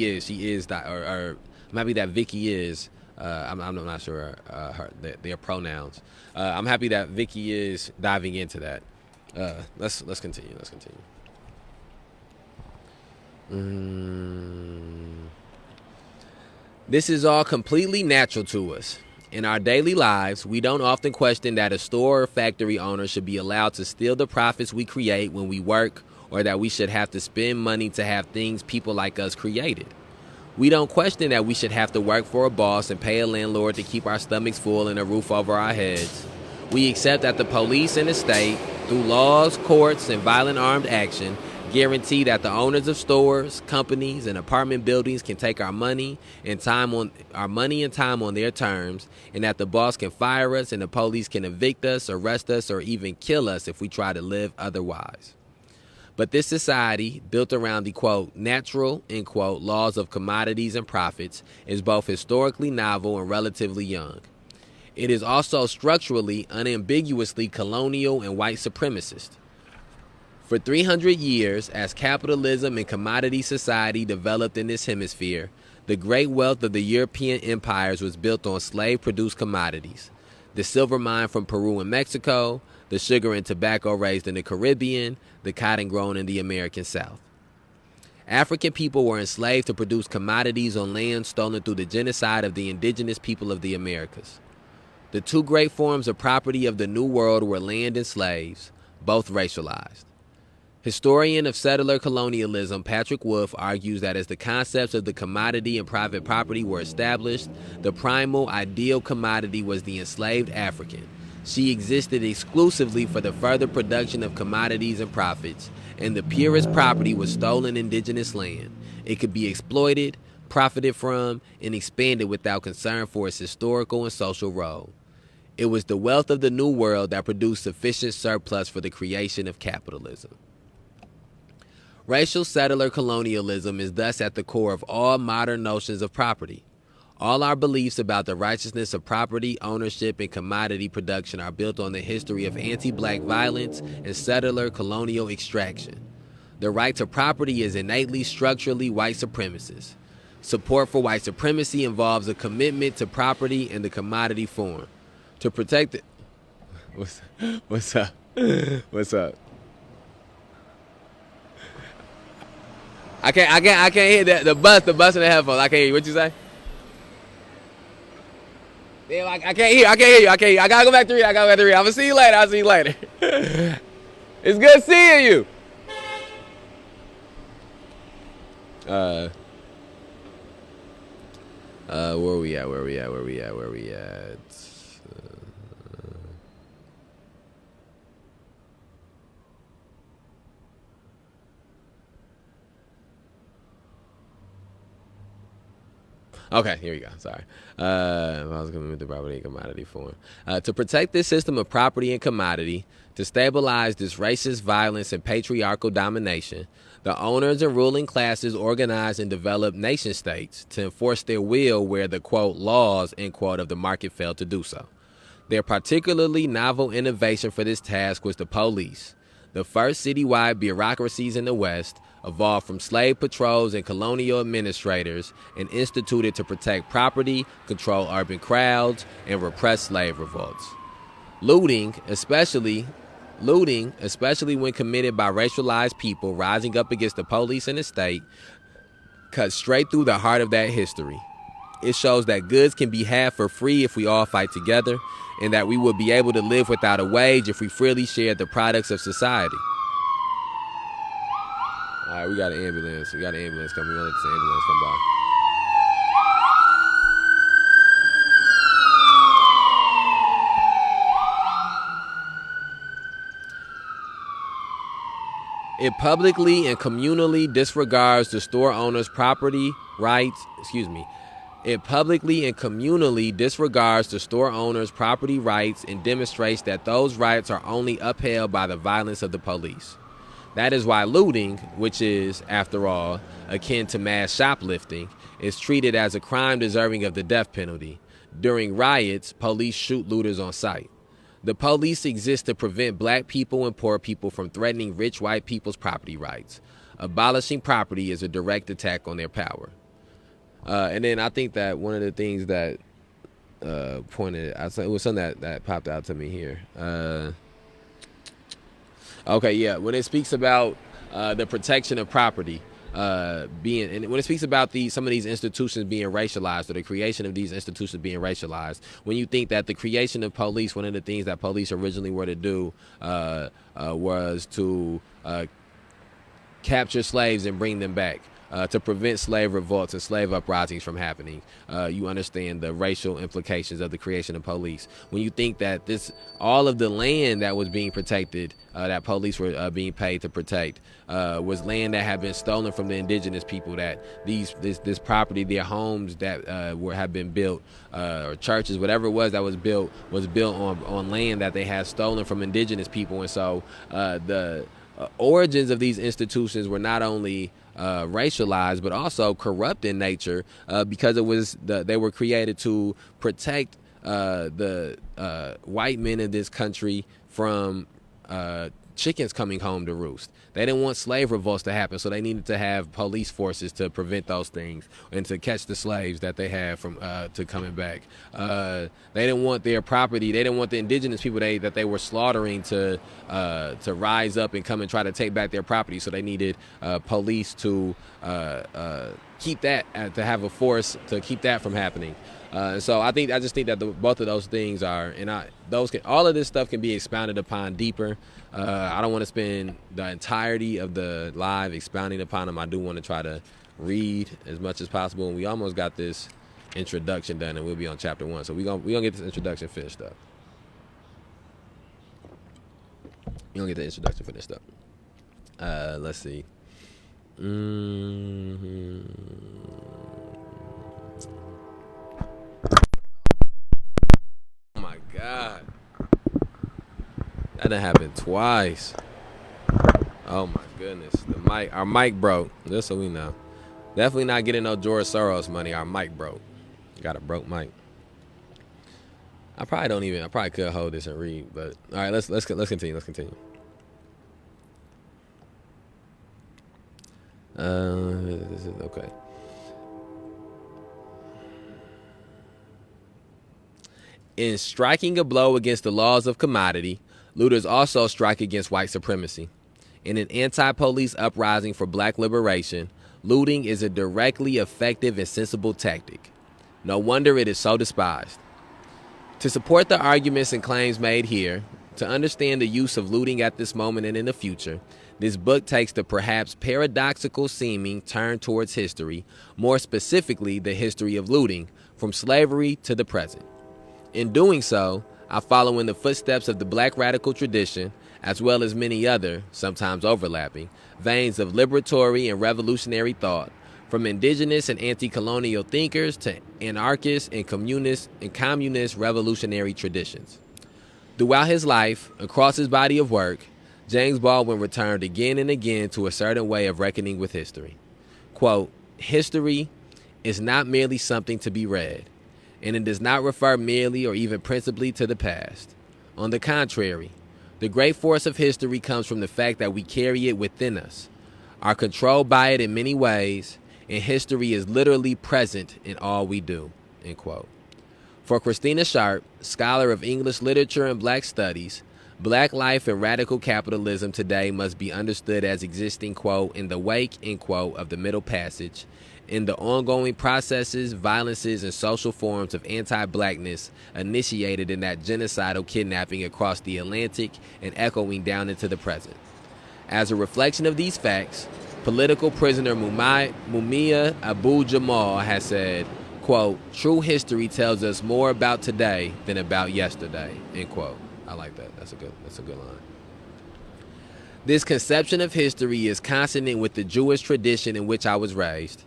I'm happy that Vicky is I'm not sure their pronouns. I'm happy that Vicky is diving into that. Let's continue. This is all completely natural to us. In our daily lives, we don't often question that a store or factory owner should be allowed to steal the profits we create when we work, or that we should have to spend money to have things people like us created. We don't question that we should have to work for a boss and pay a landlord to keep our stomachs full and a roof over our heads. We accept that the police and the state, through laws, courts, and violent armed action, guarantee that the owners of stores, companies, and apartment buildings can take our money and time on their terms, and that the boss can fire us and the police can evict us, arrest us, or even kill us if we try to live otherwise. But this society, built around the, quote, natural, end quote, laws of commodities and profits, is both historically novel and relatively young. It is also structurally, unambiguously colonial and white supremacist. For 300 years, as capitalism and commodity society developed in this hemisphere, the great wealth of the European empires was built on slave-produced commodities. The silver mine from Peru and Mexico, the sugar and tobacco raised in the Caribbean, the cotton grown in the American South. African people were enslaved to produce commodities on land stolen through the genocide of the indigenous people of the Americas. The two great forms of property of the New World were land and slaves, both racialized. Historian of settler colonialism Patrick Wolf argues that as the concepts of the commodity and private property were established, the primal ideal commodity was the enslaved African. She existed exclusively for the further production of commodities and profits, and the purest property was stolen indigenous land. It could be exploited, profited from, and expanded without concern for its historical and social role. It was the wealth of the New World that produced sufficient surplus for the creation of capitalism. Racial settler colonialism is thus at the core of all modern notions of property. All our beliefs about the righteousness of property, ownership, and commodity production are built on the history of anti-black violence and settler colonial extraction. The right to property is innately structurally white supremacist. Support for white supremacy involves a commitment to property in the commodity form. To protect it. What's up? What's up? I can't hear that. The bus in the headphones. I can't hear you. What you say? Damn, I can't hear you. I gotta go back to read. I'm gonna see you later. I'll see you later. It's good seeing you. Where we at? Where we at? Where we at? Where we at? Okay, here we go. Sorry. If I was going to move the property and commodity form. To protect this system of property and commodity, to stabilize this racist violence and patriarchal domination, the owners and ruling classes organize and develop nation states to enforce their will where the, quote, laws, end quote, of the market failed to do so. Their particularly novel innovation for this task was the police. The first citywide bureaucracies in the West evolved from slave patrols and colonial administrators and instituted to protect property, control urban crowds, and repress slave revolts. Looting, especially when committed by racialized people rising up against the police and the state, cuts straight through the heart of that history. It shows that goods can be had for free if we all fight together, and that we would be able to live without a wage if we freely shared the products of society. All right, we got an ambulance. We got an ambulance coming. We're going to let this ambulance come by. It publicly and communally disregards the store owner's property rights. It publicly and communally disregards the store owner's property rights and demonstrates that those rights are only upheld by the violence of the police. That is why looting, which is, after all, akin to mass shoplifting, is treated as a crime deserving of the death penalty. During riots, police shoot looters on sight. The police exist to prevent black people and poor people from threatening rich white people's property rights. Abolishing property is a direct attack on their power. And then I think that one of the things that it was something that popped out to me here. Okay, yeah. When it speaks about the protection of property and when it speaks about some of these institutions being racialized, or the creation of these institutions being racialized, when you think that the creation of police, one of the things that police originally were to do was to capture slaves and bring them back. To prevent slave revolts and slave uprisings from happening. You understand the racial implications of the creation of police. When you think that all of the land that was being protected, that police were being paid to protect, was land that had been stolen from the indigenous people, that this property, their homes that have been built, or churches, whatever it was that was built on land that they had stolen from indigenous people. And so the origins of these institutions were not only racialized, but also corrupt in nature, because they were created to protect the white men in this country from chickens coming home to roost. They didn't want slave revolts to happen, so they needed to have police forces to prevent those things and to catch the slaves that they had from to coming back. They didn't want their property. They didn't want the indigenous people that they were slaughtering to rise up and come and try to take back their property. So they needed police to keep that, to have a force to keep that from happening. So I just think that both of those things are, and all of this stuff can be expounded upon deeper. I don't want to spend the entirety of the live expounding upon them. I do want to try to read as much as possible, and we almost got this introduction done, and we'll be on chapter 1. So we're gonna get this introduction finished up. We're gonna get the introduction finished up. Let's see. Oh my God. That done happened twice. Oh my goodness. Our mic broke. Just so we know. Definitely not getting no George Soros money. Our mic broke. Got a broke mic. I probably could hold this and read, but all right, let's continue. Let's continue. This is okay. In striking a blow against the laws of commodity, looters also strike against white supremacy. In an anti-police uprising for black liberation, looting is a directly effective and sensible tactic. No wonder it is so despised. To support the arguments and claims made here, To understand the use of looting at this moment and in the future, this book takes the perhaps paradoxical seeming turn towards history, more specifically the history of looting, from slavery to the present. In doing so, I follow in the footsteps of the black radical tradition, as well as many other, sometimes overlapping, veins of liberatory and revolutionary thought, from indigenous and anti-colonial thinkers to anarchist and communist revolutionary traditions. Throughout his life, across his body of work, James Baldwin returned again and again to a certain way of reckoning with history. Quote, history is not merely something to be read, and it does not refer merely or even principally to the past. On the contrary, the great force of history comes from the fact that we carry it within us, are controlled by it in many ways, and history is literally present in all we do, end quote. For Christina Sharp, scholar of English literature and black studies, black life and radical capitalism today must be understood as existing, quote, in the wake, end quote, of the Middle Passage, in the ongoing processes, violences, and social forms of anti-blackness initiated in that genocidal kidnapping across the Atlantic and echoing down into the present. As a reflection of these facts, political prisoner Mumia Abu-Jamal has said, quote, true history tells us more about today than about yesterday, end quote. I like that. That's a good line. This conception of history is consonant with the Jewish tradition in which I was raised.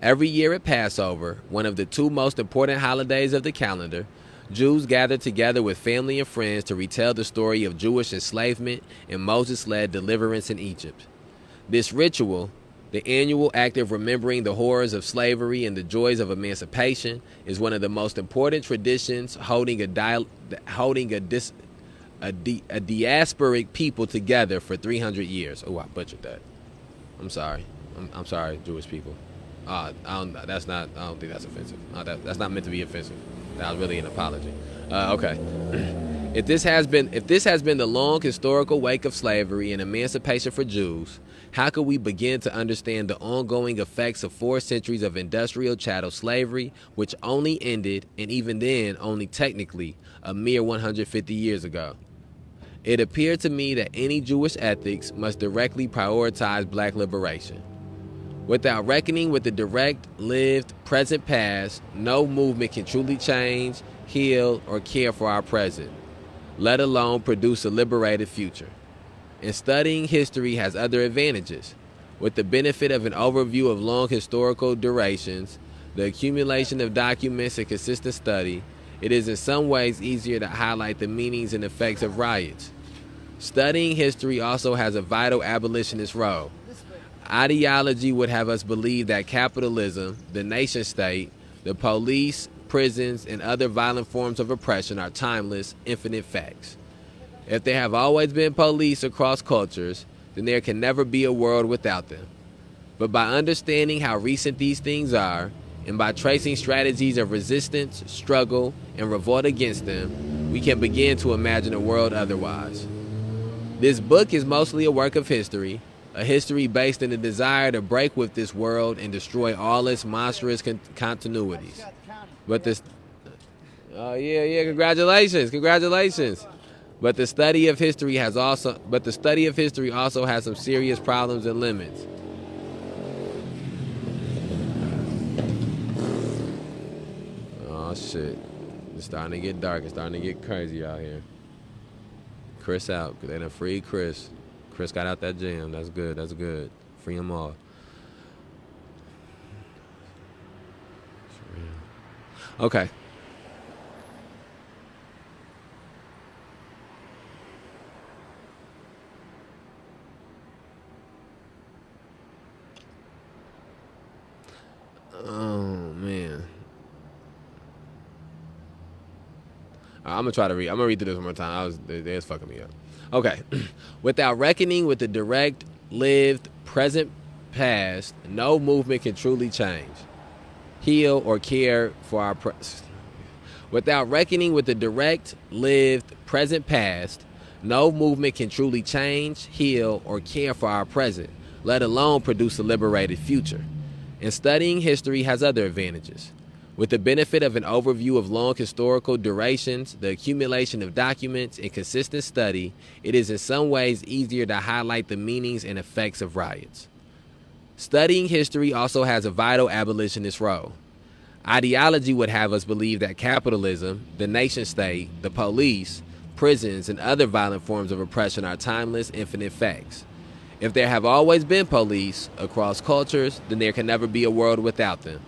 Every year at Passover, one of the two most important holidays of the calendar, Jews gather together with family and friends to retell the story of Jewish enslavement and Moses-led deliverance in Egypt. This ritual, the annual act of remembering the horrors of slavery and the joys of emancipation, is one of the most important traditions holding a diasporic people together for 300 years. Oh, I butchered that. I'm sorry. I'm sorry, Jewish people. I don't think that's offensive. That's not meant to be offensive. That was really an apology. Okay. If this has been the long historical wake of slavery and emancipation for Jews, how could we begin to understand the ongoing effects of 4 centuries of industrial chattel slavery, which only ended, and even then only technically, a mere 150 years ago? It appeared to me that any Jewish ethics must directly prioritize black liberation. Without reckoning with the direct, lived, present past, no movement can truly change, heal, or care for our present, let alone produce a liberated future. And studying history has other advantages. With the benefit of an overview of long historical durations, the accumulation of documents, and consistent study, it is in some ways easier to highlight the meanings and effects of riots. Studying history also has a vital abolitionist role. Ideology would have us believe that capitalism, the nation state, the police, prisons, and other violent forms of oppression are timeless, infinite facts. If there have always been police across cultures, then there can never be a world without them. But by understanding how recent these things are, and by tracing strategies of resistance, struggle, and revolt against them, we can begin to imagine a world otherwise. This book is mostly a work of history, a history based in the desire to break with this world and destroy all its monstrous continuities. But this, congratulations. But the study of history also has some serious problems and limits. Oh shit. It's starting to get dark. It's starting to get crazy out here. Chris out. They done freed Chris. Chris got out that jam. That's good. Free them all. Okay. Oh man. I'm gonna read through this one more time. They was fucking me up. Okay. Without reckoning with the direct, lived, present past, no movement can truly change, heal, or care for our Without reckoning with the direct, lived, present past, no movement can truly change, heal, or care for our present, let alone produce a liberated future. And studying history has other advantages. With the benefit of an overview of long historical durations, the accumulation of documents, and consistent study, it is in some ways easier to highlight the meanings and effects of riots. Studying history also has a vital abolitionist role. Ideology would have us believe that capitalism, the nation state, the police, prisons, and other violent forms of oppression are timeless, infinite facts. If there have always been police across cultures, then there can never be a world without them.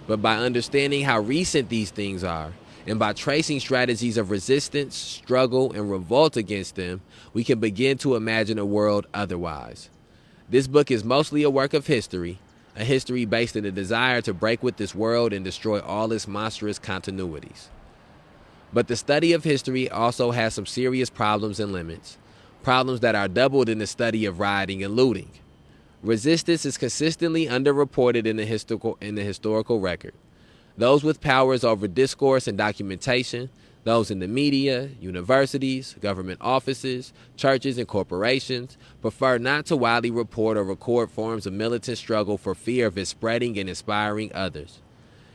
But by understanding how recent these things are, and by tracing strategies of resistance, struggle, and revolt against them, we can begin to imagine a world otherwise. This book is mostly a work of history, a history based in the desire to break with this world and destroy all its monstrous continuities. But the study of history also has some serious problems and limits, problems that are doubled in the study of rioting and looting. Resistance is consistently underreported in the historical record. Those with powers over discourse and documentation, those in the media, universities, government offices, churches, and corporations prefer not to widely report or record forms of militant struggle for fear of it spreading and inspiring others.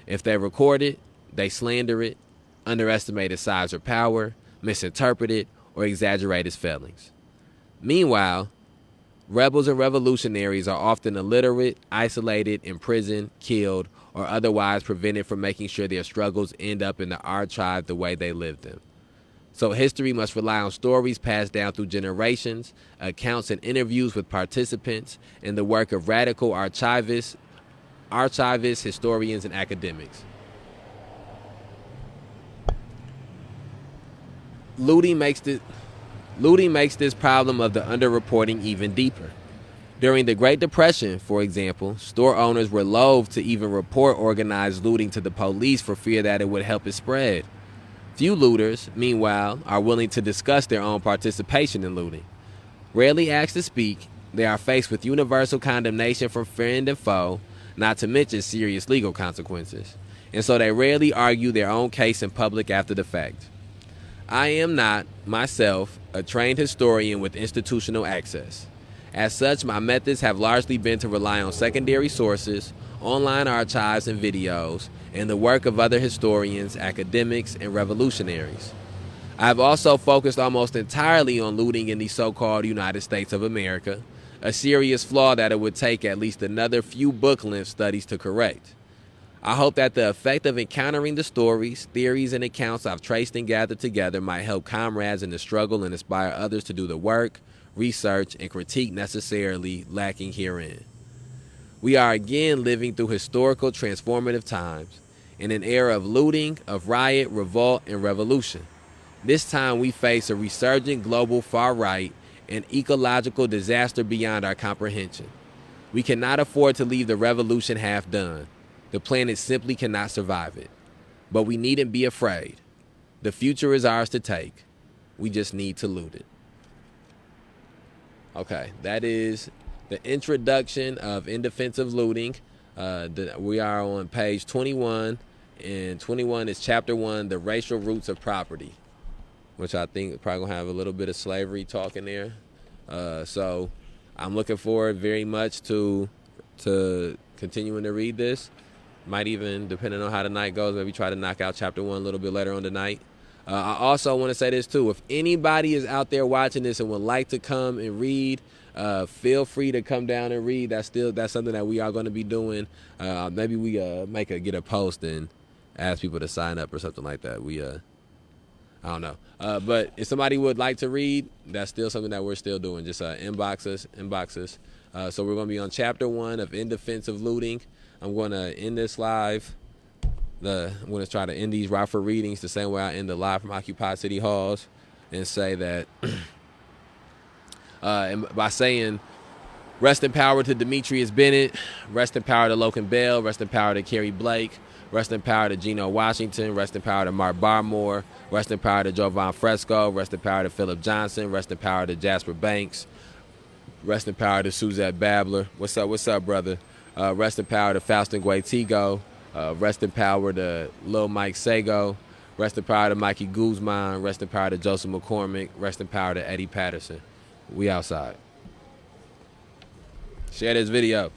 If they record it, they slander it, underestimate its size or power, misinterpret it, or exaggerate its failings. Meanwhile, rebels and revolutionaries are often illiterate, isolated, imprisoned, killed, or otherwise prevented from making sure their struggles end up in the archive the way they lived them. So history must rely on stories passed down through generations, accounts and interviews with participants, and the work of radical archivists, historians, and academics. Looting makes this problem of the underreporting even deeper. During the Great Depression, for example, store owners were loath to even report organized looting to the police for fear that it would help it spread. Few looters, meanwhile, are willing to discuss their own participation in looting. Rarely asked to speak, they are faced with universal condemnation from friend and foe, not to mention serious legal consequences, and so they rarely argue their own case in public after the fact. I am not, myself, a trained historian with institutional access. As such, my methods have largely been to rely on secondary sources, online archives and videos, and the work of other historians, academics, and revolutionaries. I have also focused almost entirely on looting in the so-called United States of America, a serious flaw that it would take at least another few book-length studies to correct. I hope that the effect of encountering the stories, theories, and accounts I've traced and gathered together might help comrades in the struggle and inspire others to do the work, research, and critique necessarily lacking herein. We are again living through historical transformative times, in an era of looting, of riot, revolt, and revolution. This time we face a resurgent global far-right and ecological disaster beyond our comprehension. We cannot afford to leave the revolution half done. The planet simply cannot survive it. But we needn't be afraid. The future is ours to take. We just need to loot it. Okay, that is the introduction of In Defense of Looting. We are on page 21, and 21 is chapter 1, The Racial Roots of Property, which I think probably going to have a little bit of slavery talk in there. So I'm looking forward very much to continuing to read this. Might even, depending on how the night goes, maybe try to knock out chapter 1 a little bit later on tonight. I also want to say this too. If anybody is out there watching this and would like to come and read, feel free to come down and read. That's something that we are going to be doing. Maybe we get a post and ask people to sign up or something like that. I don't know. But if somebody would like to read, that's still something that we're still doing. Just inbox us. So we're going to be on chapter 1 of In Defense of Looting. I'm going to end this live. I'm going to try to end these Rockford readings the same way I end the live from Occupied City Halls, and say that, and by saying, rest in power to Demetrius Bennett, rest in power to Logan Bell, rest in power to Kerry Blake, rest in power to Geno Washington, rest in power to Mark Barmore, rest in power to Jovan Fresco, rest in power to Philip Johnson, rest in power to Jasper Banks, rest in power to Suzette Babler. What's up, brother? Rest in power to Faustin Guaitigo. Rest in power to Lil Mike Sago. Rest in power to Mikey Guzman. Rest in power to Joseph McCormick. Rest in power to Eddie Patterson. We outside. Share this video.